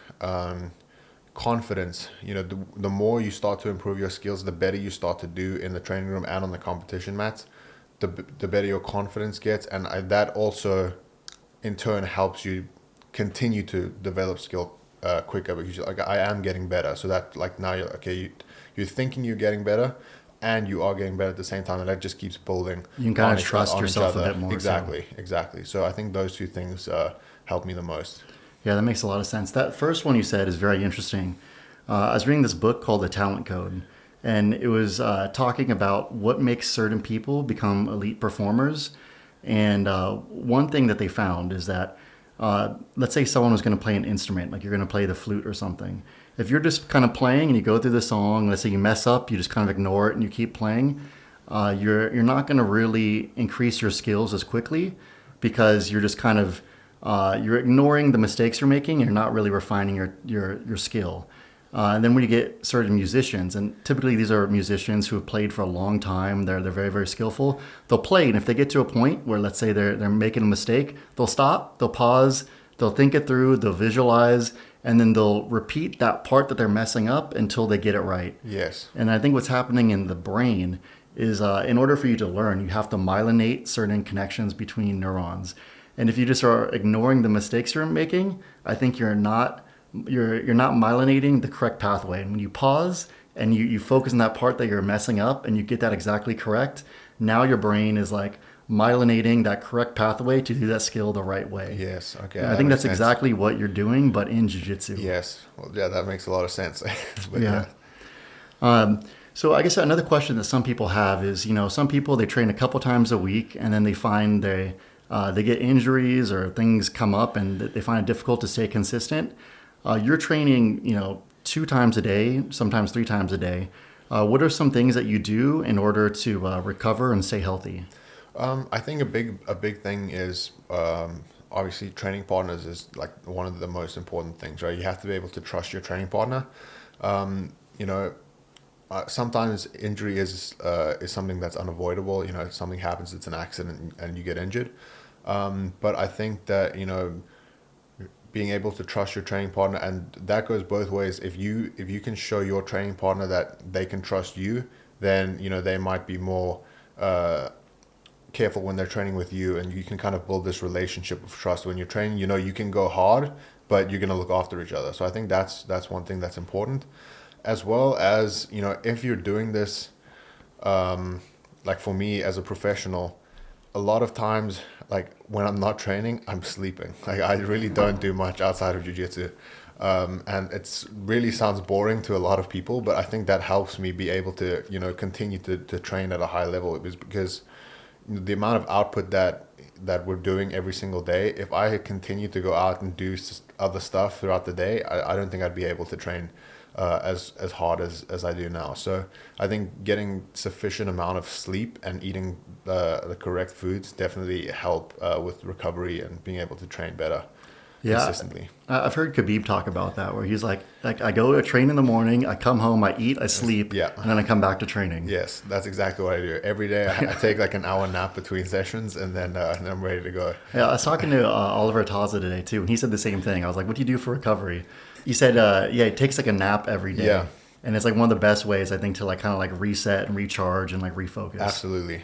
confidence. You know, the more you start to improve your skills, the better you start to do in the training room and on the competition mats, the better your confidence gets, and that also in turn helps you continue to develop skill quicker, because like, I am getting better. So that, like, now you're okay, you're thinking you're getting better and you are getting better at the same time, and that just keeps building. You can kind of trust yourself a bit more. Exactly. So I think those two things help me the most. Yeah, that makes a lot of sense. That first one you said is very interesting. I was reading this book called The Talent Code, and it was talking about what makes certain people become elite performers. And one thing that they found is that, let's say someone was going to play an instrument, like you're going to play the flute or something. If you're just kind of playing and you go through the song, let's say you mess up, you just kind of ignore it and you keep playing, you're not going to really increase your skills as quickly, because you're just kind of you're ignoring the mistakes you're making. You're not really refining your skill. And then when you get certain musicians, and typically these are musicians who have played for a long time, they're very, very skillful. They'll play, and if they get to a point where, let's say, they're making a mistake, they'll stop, they'll pause, they'll think it through, they'll visualize, and then they'll repeat that part that they're messing up until they get it right. Yes. And I think what's happening in the brain is, in order for you to learn, you have to myelinate certain connections between neurons. And if you just are ignoring the mistakes you're making, I think you're not myelinating the correct pathway. And when you pause and you focus on that part that you're messing up and you get that exactly correct, now your brain is like myelinating that correct pathway to do that skill the right way. Yes. Okay. And I think that's exactly what you're doing, but in jiu-jitsu. Yes. Well, yeah, that makes a lot of sense. But yeah. So I guess another question that some people have is, some people, they train a couple times a week and then they find they get injuries or things come up and they find it difficult to stay consistent. You're training, 2 times a day, sometimes 3 times a day. What are some things that you do in order to recover and stay healthy? I think a big thing is obviously training partners is like one of the most important things, right? You have to be able to trust your training partner. Sometimes injury is something that's unavoidable. If something happens, it's an accident and you get injured. But I think that, being able to trust your training partner, and that goes both ways. If you can show your training partner that they can trust you, then, they might be more careful when they're training with you, and you can kind of build this relationship of trust when you're training. You can go hard, but you're going to look after each other. So I think that's one thing that's important, as well as, if you're doing this, like for me as a professional, a lot of times, like when I'm not training, I'm sleeping. Like I really don't do much outside of jiu-jitsu. And it's really sounds boring to a lot of people, but I think that helps me be able to, continue to train at a high level, because the amount of output that we're doing every single day, if I continue to go out and do other stuff throughout the day, I don't think I'd be able to train as hard as I do now. So I think getting sufficient amount of sleep and eating the correct foods definitely help with recovery and being able to train better. consistently. I've heard Khabib talk about that, where he's like I go to train in the morning, I come home, I eat, I sleep, and then I come back to training. Yes, that's exactly what I do. Every day I take like an hour nap between sessions, and then I'm ready to go. Yeah, I was talking to Oliver Taza today too, and he said the same thing. I was like, what do you do for recovery? He said, he takes like a nap every day. Yeah. And it's like one of the best ways, I think, to like kind of like reset and recharge and like refocus. Absolutely.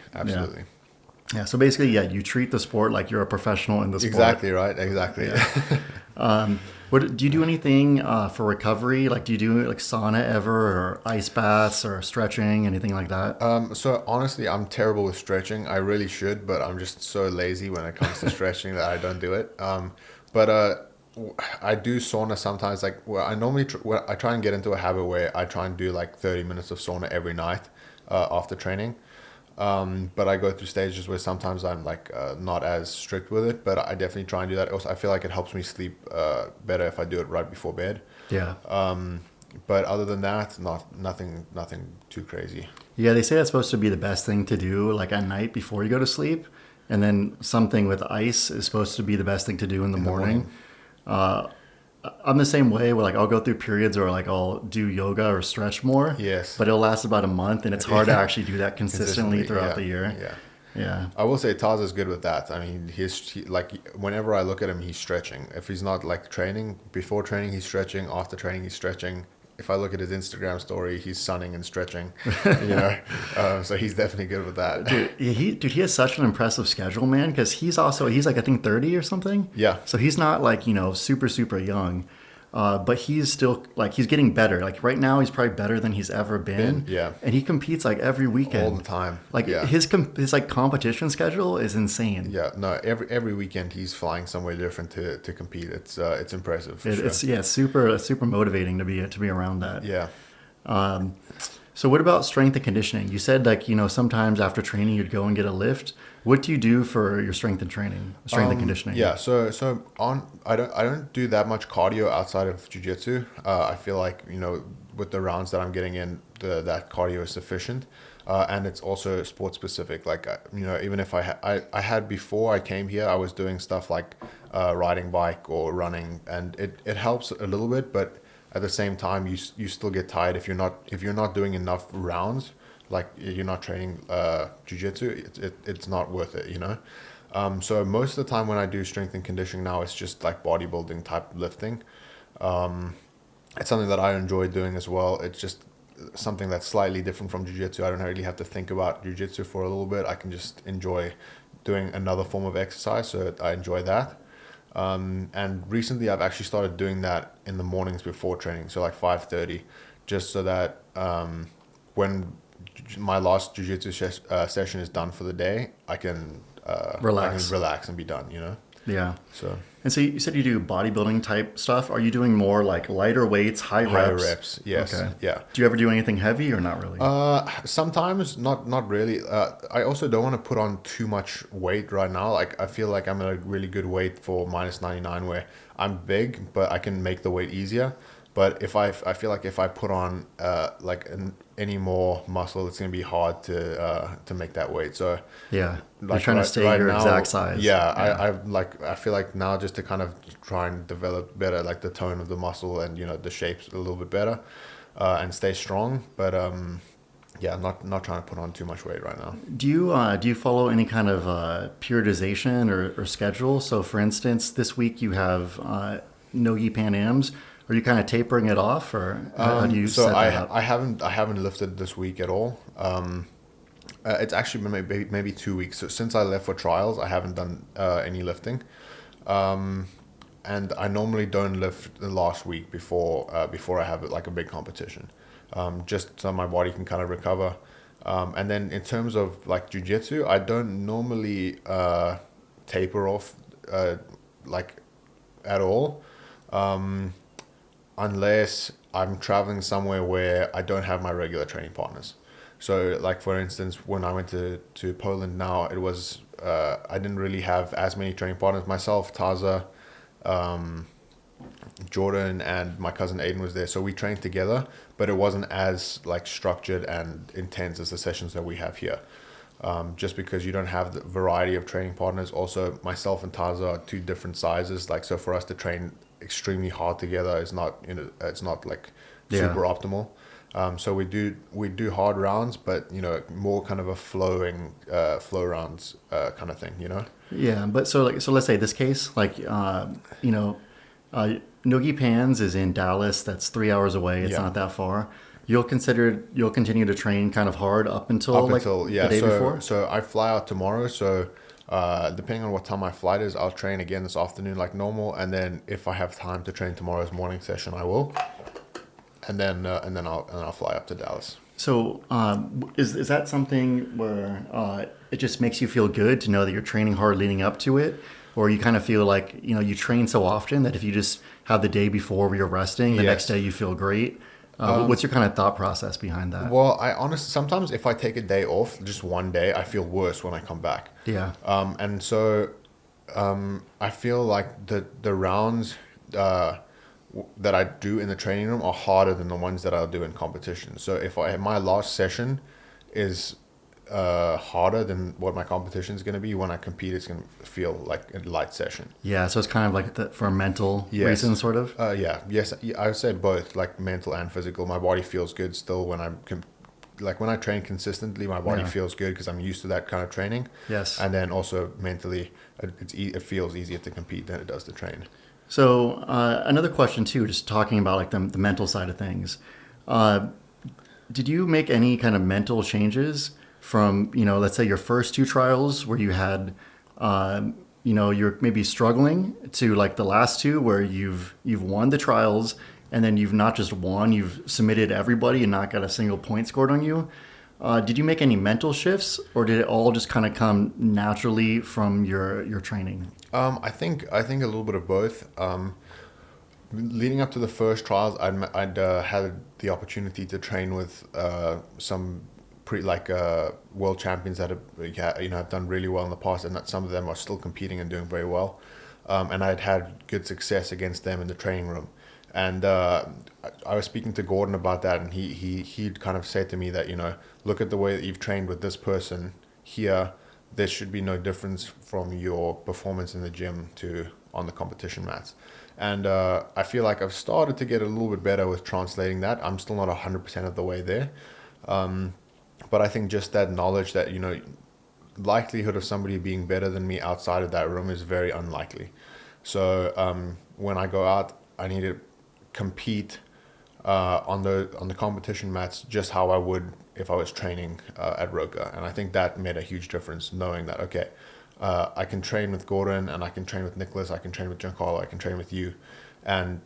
Yeah, so basically, you treat the sport like you're a professional in the sport. Exactly, right? Exactly. Yeah. What do you do anything for recovery? Like, do you do like sauna ever, or ice baths, or stretching, anything like that? So honestly, I'm terrible with stretching. I really should, but I'm just so lazy when it comes to stretching that I don't do it. But I do sauna sometimes. Like, I try and get into a habit where I try and do like 30 minutes of sauna every night after training. But I go through stages where sometimes I'm like not as strict with it, but I definitely try and do that. Also, I feel like it helps me sleep better if I do it right before bed. Yeah. But other than that, nothing too crazy. Yeah, they say that's supposed to be the best thing to do, like at night before you go to sleep, and then something with ice is supposed to be the best thing to do in the morning. I'm the same way where like I'll go through periods where like I'll do yoga or stretch more. Yes. But it'll last about a month, and it's hard to actually do that consistently throughout the year. Yeah. I will say Taz is good with that. I mean, like whenever I look at him, he's stretching. If he's not like training, before training he's stretching, after training he's stretching. If I look at his Instagram story, he's sunning and stretching, so he's definitely good with that. He has such an impressive schedule, man, because he's like, I think 30 or something. Yeah. So he's not like, super, super young, but he's still like, he's getting better. Like right now he's probably better than he's ever been. Yeah. And he competes like every weekend. All the time. Like his like competition schedule is insane. Yeah. No, every weekend he's flying somewhere different to compete. It's impressive. For sure. It's super motivating to be around that. Yeah. So what about strength and conditioning? You said like, sometimes after training you'd go and get a lift. What do you do for your strength and conditioning? Yeah, so I don't do that much cardio outside of jiu-jitsu. I feel like, with the rounds that I'm getting in, that cardio is sufficient. And it's also sport specific. Like, even if I had before I came here, I was doing stuff like riding bike or running, and it helps a little bit, but at the same time, you still get tired if you're not doing enough rounds. Like you're not training jiu-jitsu, it's not worth it, So most of the time when I do strength and conditioning now, it's just like bodybuilding type lifting. It's something that I enjoy doing as well. It's just something that's slightly different from jiu-jitsu. I don't really have to think about jiu-jitsu for a little bit. I can just enjoy doing another form of exercise, so I enjoy that. And recently I've actually started doing that in the mornings before training, so like 5:30, just so that when my last jiu-jitsu session is done for the day, I can relax and be done, Yeah. So. And so you said you do bodybuilding type stuff. Are you doing more like lighter weights, higher reps? Yes. Okay. Yeah. Do you ever do anything heavy or not really? Sometimes, not really. I also don't want to put on too much weight right now. Like I feel like I'm at a really good weight for -99, where I'm big, but I can make the weight easier. But I feel like if I put on any more muscle, it's gonna be hard to make that weight. So yeah, you're trying to stay your exact size. Yeah, I feel like now just to kind of try and develop better, like the tone of the muscle and the shapes a little bit better, and stay strong. But I'm not trying to put on too much weight right now. Do you follow any kind of periodization or schedule? So for instance, this week you have NoGi Pan Ams. Are you kind of tapering it off, or how do you set that up? I haven't lifted this week at all. It's actually been maybe 2 weeks. So since I left for trials, I haven't done any lifting. And I normally don't lift the last week before I have like a big competition, just so my body can kind of recover. And then in terms of like jiu-jitsu, I don't normally taper off like at all. Unless I'm traveling somewhere where I don't have my regular training partners. So like for instance, when I went to Poland now, it was I didn't really have as many training partners. Myself, Taza, Jordan, and my cousin Aiden was there. So we trained together, but it wasn't as like structured and intense as the sessions that we have here. just because you don't have the variety of training partners. Also, myself and Taza are two different sizes. Like, so for us to train extremely hard together is not, it's not like super optimal. So we do hard rounds, but more kind of a flow rounds kind of thing. Yeah, but so let's say this case, like NoGi Pans is in Dallas. That's 3 hours away. It's not that far. You'll continue to train kind of hard up until the day before? So I fly out tomorrow. So depending on what time my flight is, I'll train again this afternoon like normal. And then if I have time to train tomorrow's morning session, I will. And then I'll fly up to Dallas. So is that something where it just makes you feel good to know that you're training hard leading up to it? Or you kind of feel like, you train so often that if you just have the day before where you're resting, the next day you feel great? What's your kind of thought process behind that? Well, I honestly, sometimes if I take a day off, just one day, I feel worse when I come back. Yeah. And so I feel like the rounds that I do in the training room are harder than the ones that I'll do in competition. So if my last session is harder than what my competition is going to be, when I compete, it's going to feel like a light session. Yeah, so it's kind of like for a mental reason, sort of? Yes, I would say both, like mental and physical. My body feels good still when when I train consistently, my body feels good because I'm used to that kind of training. Yes. And then also mentally, it feels easier to compete than it does to train. So another question too, just talking about like the mental side of things. Did you make any kind of mental changes from, let's say your first two trials where you had, you're maybe struggling, to like the last two where you've won the trials, and then you've not just won, you've submitted everybody and not got a single point scored on you? Did you make any mental shifts, or did it all just kind of come naturally from your training? I think a little bit of both. Leading up to the first trials, I'd had the opportunity to train with some world champions that have done really well in the past, and that some of them are still competing and doing very well. And I'd had good success against them in the training room. And I was speaking to Gordon about that, and he'd kind of said to me that, look at the way that you've trained with this person here. There should be no difference from your performance in the gym to on the competition mats. And I feel like I've started to get a little bit better with translating that. I'm still not 100% of the way there. But I think just that knowledge that, likelihood of somebody being better than me outside of that room is very unlikely. So when I go out, I need to compete on the competition mats just how I would if I was training at Roca. And I think that made a huge difference, knowing that, okay, I can train with Gordon, and I can train with Nicholas, I can train with Giancarlo, I can train with you, and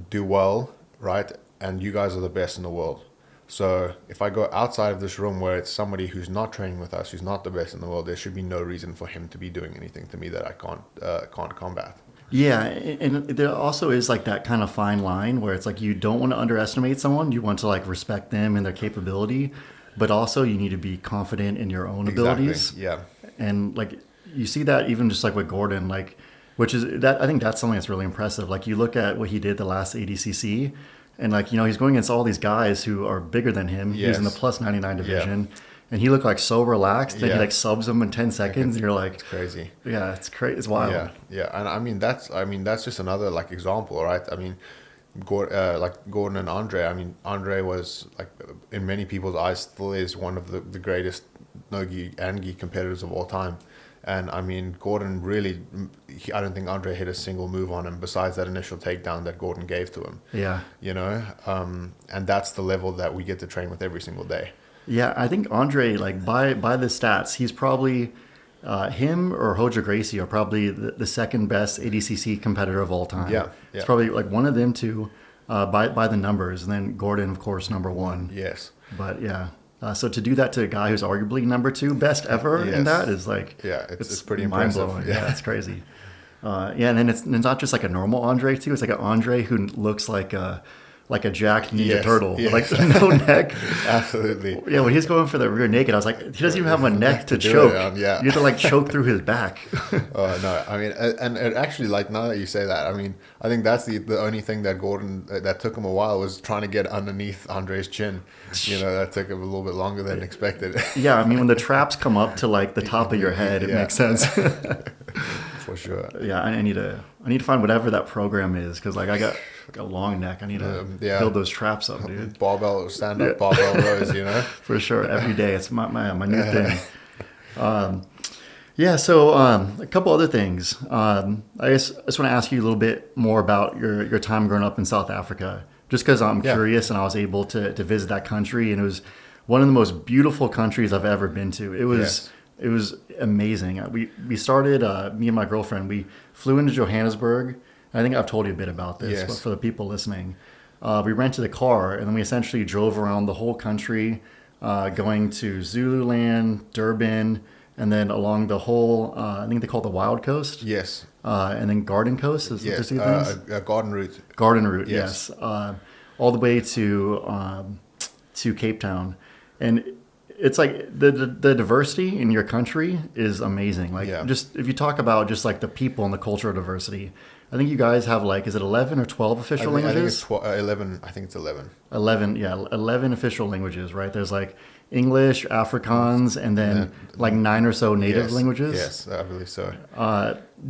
do well, right? And you guys are the best in the world. So if I go outside of this room where it's somebody who's not training with us, who's not the best in the world, there should be no reason for him to be doing anything to me that I can't combat. Yeah, and there also is like that kind of fine line where it's like you don't want to underestimate someone. You want to like respect them and their capability, but also you need to be confident in your own abilities. Yeah. And like you see that even just like with Gordon, like, which is that I think that's something that's really impressive. Like you look at what he did the last ADCC, and like, he's going against all these guys who are bigger than him. Yes. He's in the plus 99 division. Yeah. And he looked like so relaxed that he like subs them in 10 seconds. And you're like, it's crazy. Yeah, it's crazy. It's wild. Yeah. And I mean, that's just another like example, right? I mean, Gordon and Andre. I mean, Andre was like, in many people's eyes, still is one of the greatest NoGi and Gi competitors of all time. And I mean, Gordon really, I don't think Andre hit a single move on him besides that initial takedown that Gordon gave to him. Yeah. And that's the level that we get to train with every single day. Yeah, I think Andre, like by the stats, he's probably, him or Hoja Gracie are probably the second best ADCC competitor of all time. Yeah. It's probably like one of them two by the numbers. And then Gordon, of course, number one. Yes. But yeah. So to do that to a guy who's arguably number two best ever in that is like, it's pretty mind-blowing. Impressive. Yeah, it's crazy. And then it's not just like a normal Andre too. It's like an Andre who looks like like a Jack Ninja Yes, Turtle, yes. like no neck. Absolutely. Yeah, when he's going for the rear naked, I was like, he doesn't even have a neck to do choke. it on, yeah. You have to like choke through his back. Oh no! I mean, and it actually, like now that you say that, I mean, I think that's the only thing that Gordon that took him a while was trying to get underneath Andre's chin. You know, that took him a little bit longer than expected. Yeah, I mean, when the traps come up to like the top of your head, it Yeah. makes sense. For sure. Yeah, I need to find whatever that program is because like I got like a long neck. I need to Yeah. build those traps up, dude. Barbell stand up, barbell rows. You know. For sure, every day it's my new thing. Yeah, so a couple other things. I just want to ask you a little bit more about your time growing up in South Africa, just because I'm curious and I was able to visit that country, and it was one of the most beautiful countries I've ever been to. It was it was amazing. We started me and my girlfriend. We flew into Johannesburg. I think I've told you a bit about this, but for the people listening, we rented a car and then we essentially drove around the whole country, going to Zululand, Durban. And then along the whole, I think they call it the Wild Coast. Yes. And then Garden Coast is Yes. the two things. Garden route. Garden Route, Yes. yes. All the way to Cape Town, and it's like the diversity in your country is amazing. Like just if you talk about just like the people and the cultural diversity, I think you guys have like, is it 11 or 12 official languages? I think it's 11. I think it's 11. 11 official languages, right? There's like English, Afrikaans, and then like 9 or so native languages. Yes, I believe so.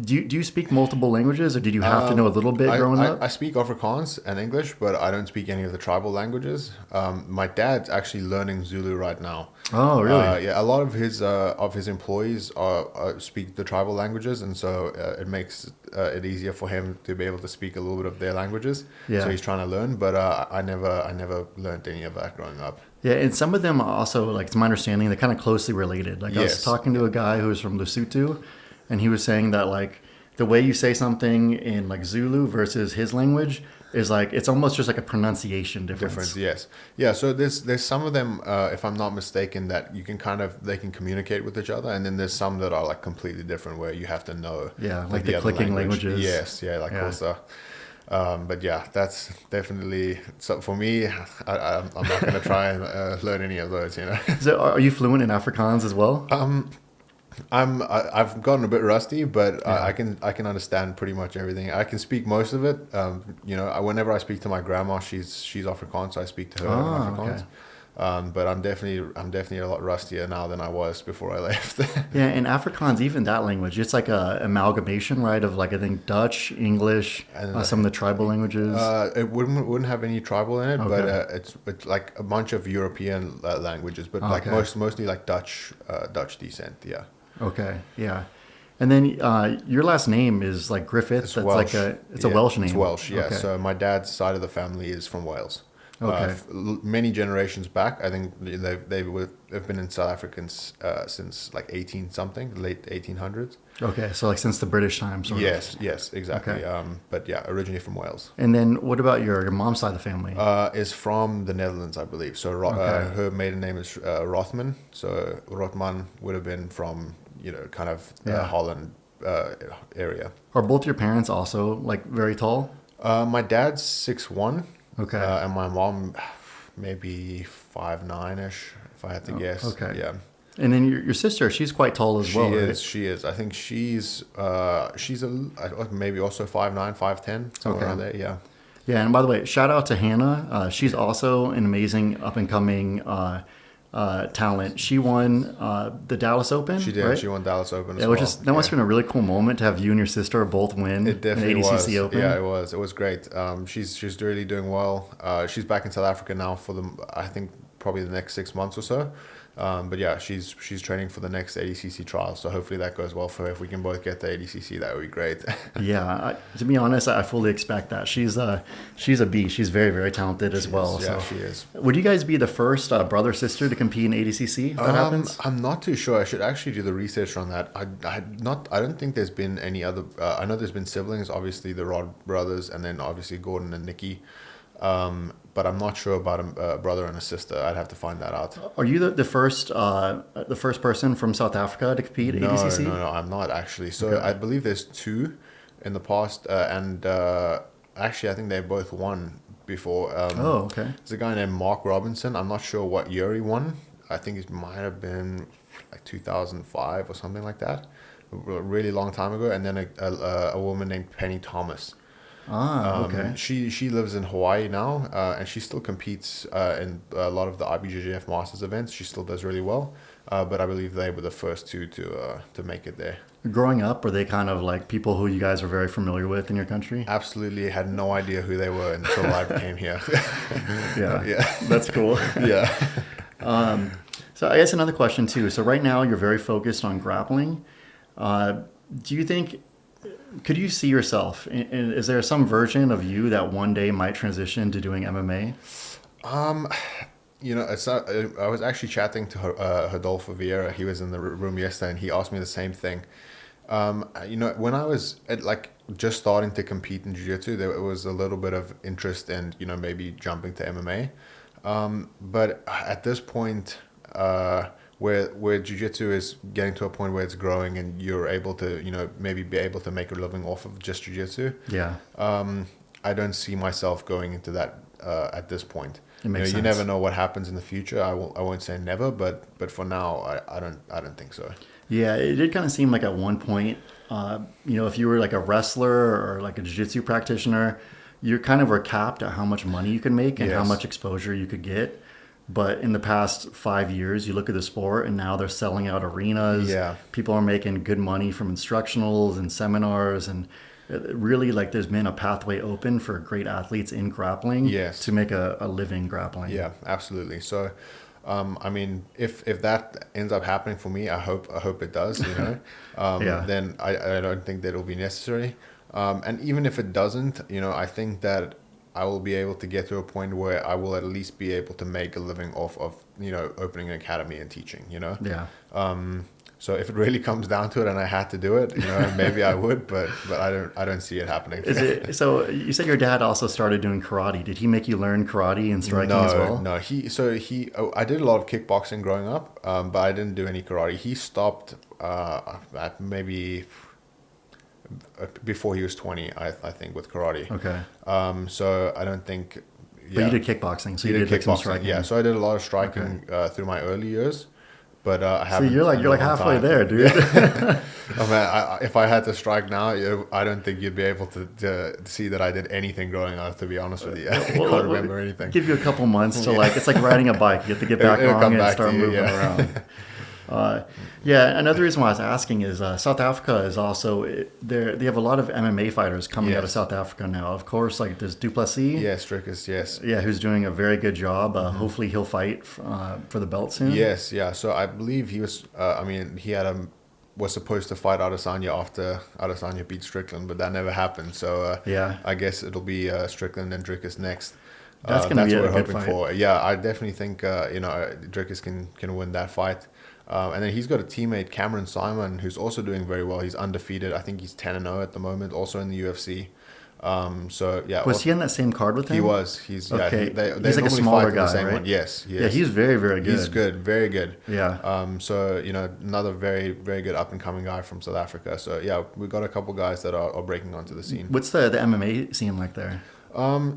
Do you speak multiple languages, or did you have to know a little bit growing up? I speak Afrikaans and English, but I don't speak any of the tribal languages. My dad's actually learning Zulu right now. Oh, really? Yeah, a lot of his employees speak the tribal languages, and so it makes it easier for him to be able to speak a little bit of their languages. Yeah. So he's trying to learn, but I never learned any of that growing up. Yeah, and some of them also, like, to my understanding, they're kind of closely related. Like, I was talking to a guy who was from Lesotho, and he was saying that, like, the way you say something in, like, Zulu versus his language is, like, it's almost just like a pronunciation difference. Yes. Yeah, so there's some of them, if I'm not mistaken, that you can they can communicate with each other, and then there's some that are, like, completely different where you have to know. Yeah, like the clicking languages. Yes, like Xhosa. But yeah, that's definitely, so for me, I'm not going to try and learn any of those, you know. So are you fluent in Afrikaans as well? I've gotten a bit rusty, but I can understand pretty much everything. I can speak most of it. You know, whenever I speak to my grandma, she's Afrikaans, so I speak to her in Afrikaans. Okay. But I'm definitely a lot rustier now than I was before I left. Yeah, and Afrikaans, even that language, it's like a amalgamation, right, of like I think Dutch, English, and some of the tribal languages. It wouldn't have any tribal in it, but it's like a bunch of European languages, but like mostly like Dutch descent. Yeah. Okay. Yeah. And then your last name is like Griffith. It's That's Welsh. like it's a Welsh name. It's Welsh. Yeah. Okay. So my dad's side of the family is from Wales. Okay. Many generations back, I think they've been in South Africa since like 18 something, late 1800s. Okay, so like since the British time, sort of. Yes, exactly. Okay. But yeah, originally from Wales. And then what about your mom's side of the family? Is from the Netherlands, I believe. So her maiden name is Rothman. So Rothman would have been from kind of Holland area. Are both your parents also like very tall? My dad's 6'1". Okay. And my mom, maybe 5'9"-ish, if I had to guess. Okay. Yeah. And then your sister, she's quite tall as well, right? She is. I think she's maybe also 5'9", 5'10", somewhere around there. Yeah. Yeah, and by the way, shout out to Hannah. She's also an amazing up and coming talent. She won the Dallas Open. She did. Right? She won Dallas Open. That must have been a really cool moment to have you and your sister both win. It definitely an ADCC was. Open. Yeah, it was. It was great. She's really doing well. She's back in South Africa now for I think probably the next 6 months or so. But yeah, she's training for the next ADCC trials, so hopefully that goes well for her. If we can both get the ADCC, that would be great. Yeah, to be honest, I fully expect that. She's a beast. She's very, very talented as well. Yeah, so. she is. Would you guys be the first brother sister to compete in ADCC? If that happens? I'm not too sure. I should actually do the research on that. I don't think there's been any other. I know there's been siblings, obviously the Rod brothers, and then obviously Gordon and Nikki. But I'm not sure about a brother and a sister. I'd have to find that out. Are you the first person from South Africa to compete at ADCC? No, I'm not actually. So I believe there's two in the past, and actually I think they both won before. Oh, okay. There's a guy named Mark Robinson. I'm not sure what year he won. I think it might have been like 2005 or something like that. A really long time ago. And then a woman named Penny Thomas. Okay. She lives in Hawaii now, and she still competes in a lot of the IBJJF Masters events. She still does really well, but I believe they were the first two to make it there. Growing up, were they kind of like people who you guys were very familiar with in your country? Absolutely had no idea who they were until I came here. Yeah, that's cool. Yeah. So I guess another question too. So right now you're very focused on grappling. Do you think, could you see yourself, is there some version of you that one day might transition to doing MMA? You know, it's not, I was actually chatting to Rodolfo Vieira. He was in the room yesterday, and he asked me the same thing. You know, when I was just starting to compete in jiu-jitsu, there was a little bit of interest in, you know, maybe jumping to MMA. But at this point, where jiu-jitsu is getting to a point where it's growing and you're able to, you know, maybe be able to make a living off of just jiu-jitsu. Yeah. I don't see myself going into that at this point. It makes sense. You sense. never know what happens in the future. I won't say never, but for now, I don't think so. Yeah, it did kind of seem like at one point, you know, if you were like a wrestler or like a jiu-jitsu practitioner, you kind of were capped at how much money you could make and how much exposure you could get. But in the past 5 years, you look at the sport and now they're selling out arenas. Yeah. People are making good money from instructionals and seminars, and really like there's been a pathway open for great athletes in grappling to make a living grappling. Yeah, absolutely. So, I mean, if that ends up happening for me, I hope it does, you know, then I don't think that it'll be necessary. And even if it doesn't, you know, I think that I will be able to get to a point where I will at least be able to make a living off of, you know, opening an academy and teaching, you know? Yeah. So if it really comes down to it and I had to do it, you know, maybe I would, but I don't see it happening. So you said your dad also started doing karate. Did he make you learn karate and striking as well? No, I did a lot of kickboxing growing up, but I didn't do any karate. He stopped at maybe before he was 20, I think, with karate. Okay. So I don't think. But you did kickboxing, so you did like some striking. Yeah, so I did a lot of striking through my early years, but I haven't. So you're like halfway there, dude. Oh man, if I had to strike now, I don't think you'd be able to see that I did anything growing up. To be honest with you, I can't remember anything. Give you a couple months to like, it's like riding a bike. You have to get back on and start moving around. Another reason why I was asking is South Africa is also they have a lot of MMA fighters coming out of South Africa now. Of course, like there's Duplessis. Yes, Dricus, yes. Yeah, who's doing a very good job. Hopefully he'll fight for the belt soon. Yes, yeah. So I believe he was. He was supposed to fight Adesanya after Adesanya beat Strickland, but that never happened. So I guess it'll be Strickland and Dricus next. That's going to be a good fight. For. Yeah, I definitely think Dricus can win that fight. And then he's got a teammate, Cameron Simon, who's also doing very well. He's undefeated. I think he's 10-0 at the moment, also in the UFC. Was he on that same card with him? He was. He's okay. He's like a smaller guy, right? One. Yes, he is. Yeah, he's very, very good. He's good, very good. Yeah. Another very, very good up and coming guy from South Africa. So yeah, we've got a couple guys that are breaking onto the scene. What's the MMA scene like there?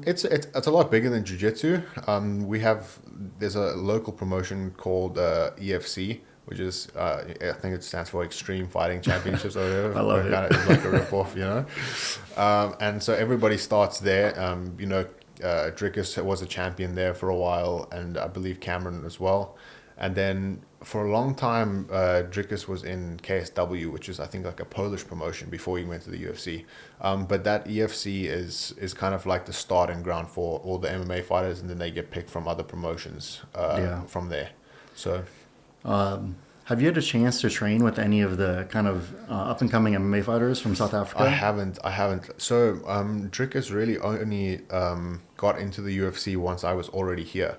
It's a lot bigger than jiu-jitsu. There's a local promotion called EFC, which is I think it stands for Extreme Fighting Championships or whatever. I love it. It's like a rip-off, you know. And so everybody starts there. Dricus was a champion there for a while, and I believe Cameron as well. And then for a long time, Dricus was in KSW, which is I think like a Polish promotion before he went to the UFC. But that EFC is kind of like the starting ground for all the MMA fighters, and then they get picked from other promotions from there. So. Have you had a chance to train with any of the kind of up and coming MMA fighters from South Africa? I haven't. So Dricus really only got into the UFC once I was already here.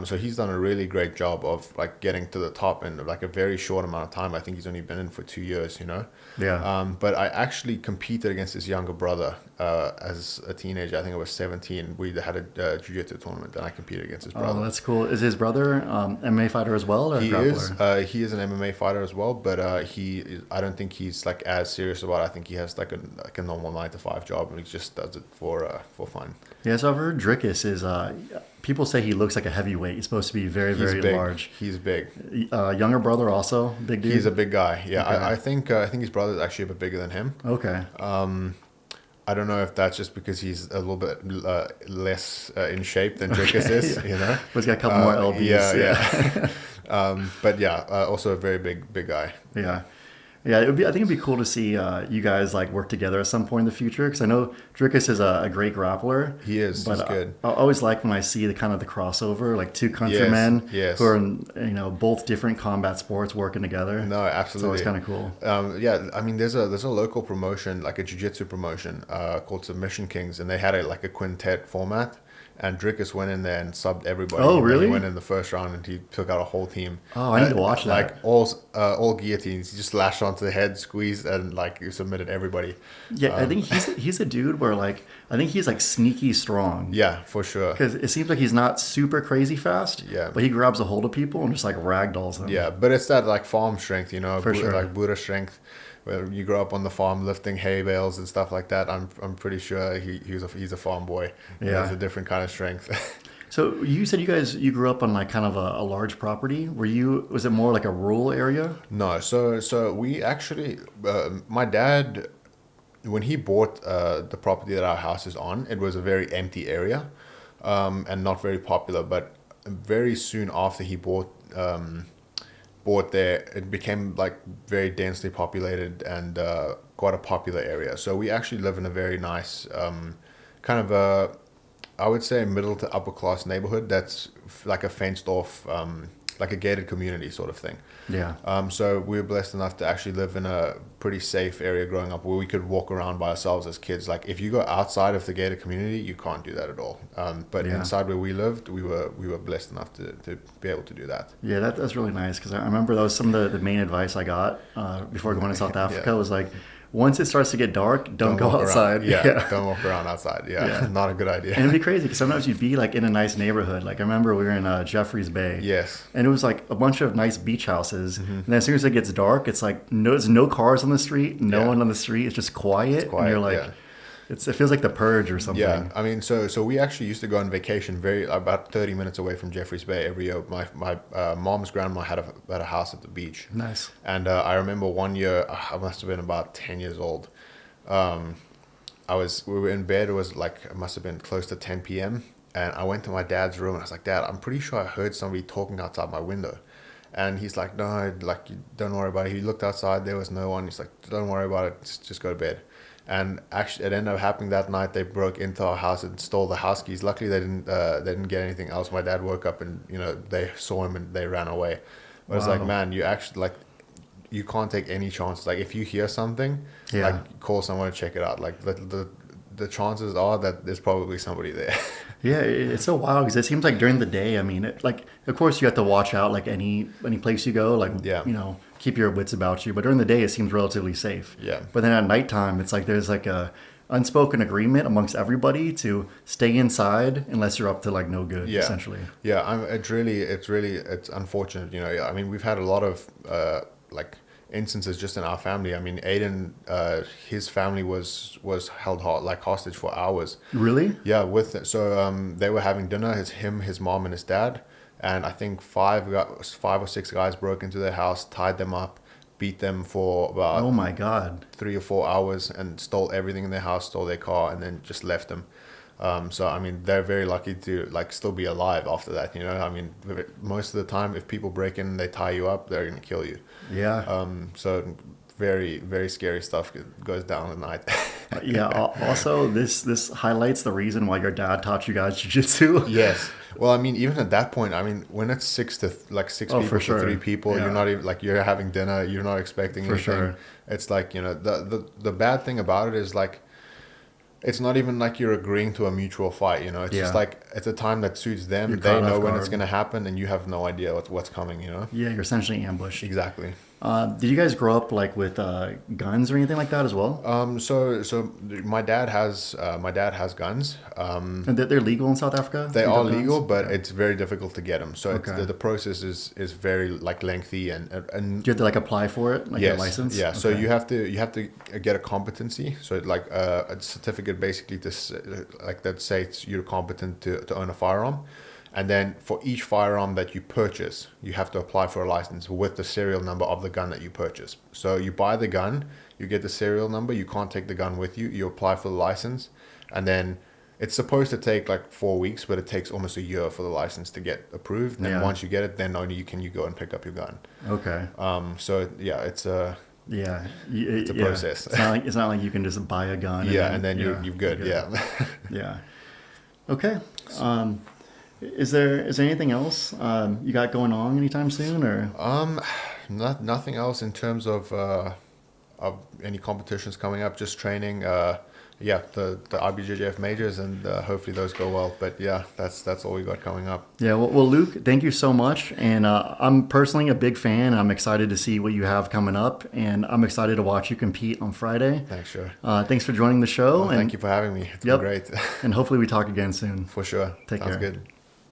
So he's done a really great job of like getting to the top in like a very short amount of time. I think he's only been in for 2 years, you know. Yeah. But I actually competed against his younger brother as a teenager. I think I was 17. We had a jiu-jitsu tournament, and I competed against his brother. Oh, that's cool. Is his brother MMA fighter as well, or grappler? He is an MMA fighter as well, but I don't think he's like as serious about it. I think he has like a normal 9-to-5 job, and he just does it for fun. Yeah, so I've heard Drickus is, people say he looks like a heavyweight. He's supposed to be very, He's very big. large. He's big. Younger brother also, big dude? He's a big guy. Yeah, Okay. I think his brother's actually a bit bigger than him. Okay. I don't know if that's just because he's a little bit less in shape than Drickus is, Yeah. you know. But he's got a couple more lbs. Yeah. But yeah, also a very big guy. Yeah. Yeah, I think it'd be cool to see you guys like work together at some point in the future, because I know Drickus is a great grappler. He is. But He's good. I always like when I see the kind of the crossover, like two countrymen Yes. who are in, both different combat sports working together. No, absolutely. So it's kind of cool. Yeah, I mean, there's a local promotion, like a jiu-jitsu promotion, called Submission Kings, and they had a quintet format. And Drickus went in there and subbed everybody. Oh, really? He went in the first round and he took out a whole team. Oh, I need to watch that. Like all guillotines. He just lashed onto the head, squeezed, and he submitted everybody. Yeah, I think he's a dude where I think he's like sneaky strong. Yeah, for sure. Because it seems like he's not super crazy fast. Yeah. But he grabs a hold of people and just like ragdolls them. Yeah, but it's that like farm strength, For sure. like Buddha strength. Where you grow up on the farm lifting hay bales and stuff like that. I'm pretty sure he's a farm boy. He Yeah. has a different kind of strength. So you said you grew up on like kind of a large property. Was it more like a rural area? No, so we actually, my dad, when he bought the property that our house is on, it was a very empty area, and not very popular. But very soon after he bought there, it became like very densely populated and quite a popular area. So we actually live in a very nice kind of a, I would say, middle to upper class neighborhood that's like a fenced off, like a gated community sort of thing. Yeah. So we were blessed enough to actually live in a pretty safe area growing up where we could walk around by ourselves as kids. Like if you go outside of the gated community, you can't do that at all. But Yeah. inside where we lived, we were blessed enough to be able to do that. Yeah, that's really nice, because I remember that was some of the main advice I got before going to South Africa. Yeah. Was like, once it starts to get dark, don't go walk outside. around. Yeah, don't walk around outside. Yeah, Yeah. not a good idea. And it'd be crazy because sometimes you'd be like in a nice neighborhood. Like I remember we were in Jeffreys Bay. Yes. And it was like a bunch of nice beach houses. Mm-hmm. And then as soon as it gets dark, it's like there's no cars on the street, no Yeah. one on the street. It's just quiet. quiet, And you're like, yeah. it feels like The Purge or something. Yeah, I mean, so we actually used to go on vacation about 30 minutes away from Jeffreys Bay every year. My mom's grandma had a house at the beach. Nice. And I remember one year, I must have been about 10 years old. We were in bed. It was like, it must have been close to 10 p.m. And I went to my dad's room and I was like, Dad, I'm pretty sure I heard somebody talking outside my window. And he's like, no, like, don't worry about it. He looked outside, there was no one. He's like, don't worry about it, just go to bed. And actually, it ended up happening that night. They broke into our house and stole the house keys. Luckily, they didn't get anything else. My dad woke up and they saw him and they ran away. But it's like, Wow. man, you actually you can't take any chances. Like if you hear something, Yeah. like call someone to check it out. Like the chances are that there's probably somebody there. Yeah, it's so wild because it seems like during the day, I mean, of course you have to watch out like any place you go, like, Yeah. keep your wits about you. But during the day, it seems relatively safe. Yeah. But then at nighttime, it's like there's like a unspoken agreement amongst everybody to stay inside unless you're up to like no good, Yeah. essentially. Yeah, it's unfortunate. I mean, we've had a lot of instances just in our family. I mean, Aiden, his family was held hostage for hours. Really? Yeah, they were having dinner. His mom, and his dad, and I think 5 or 6 guys broke into their house, tied them up, beat them for about Oh my God. 3 or 4 hours, and stole everything in their house, stole their car, and then just left them. So I mean, they're very lucky to still be alive after that. I mean, most of the time, if people break in and they tie you up, they're gonna kill you. Yeah. So very, very scary stuff goes down at night. Yeah. Also, this highlights the reason why your dad taught you guys jiu-jitsu. Yes. Well, I mean, even at that point, I mean, when it's six Oh, people for sure. to 3 people, Yeah. you're not even you're having dinner, you're not expecting For anything. sure. It's like, the bad thing about it is it's not even like you're agreeing to a mutual fight, It's just Yeah. like it's a time that suits them. You're They caught know off when guard. it's going to happen, and you have no idea what's coming, Yeah, you're essentially ambushed. Exactly. Did you guys grow up like with guns or anything like that as well? So my dad has guns. And they're legal in South Africa? They You are got guns? legal, but Okay. it's very difficult to get them. So it's, Okay. the process is very like lengthy and Do you have to like apply for it, like yes, a license? yeah. So Okay. you have to get a competency. So like a certificate basically like that states you're competent to own a firearm, and then for each firearm that you purchase, you have to apply for a license with the serial number of the gun that you purchase. So you buy the gun, you get the serial number. You can't take the gun with you. You apply for the license, and then it's supposed to take like 4 weeks, but it takes almost a year for the license to get approved. And Yeah. once you get it, then only you go and pick up your gun. Okay. So yeah, it's a Yeah. it's a process. It's not like you can just buy a gun. yeah, and then yeah, you're good. Yeah. Yeah. Okay. Is there anything else you got going on anytime soon, or? Nothing else in terms of any competitions coming up. Just training. The IBJJF majors, and hopefully those go well. But yeah, that's all we got coming up. Yeah, well, Luke, thank you so much. And I'm personally a big fan. I'm excited to see what you have coming up, and I'm excited to watch you compete on Friday. Thanks, sure. Thanks for joining the show. Well, thank you for having me. It's Yep. been great. And hopefully we talk again soon. For sure. Take Sounds care. good.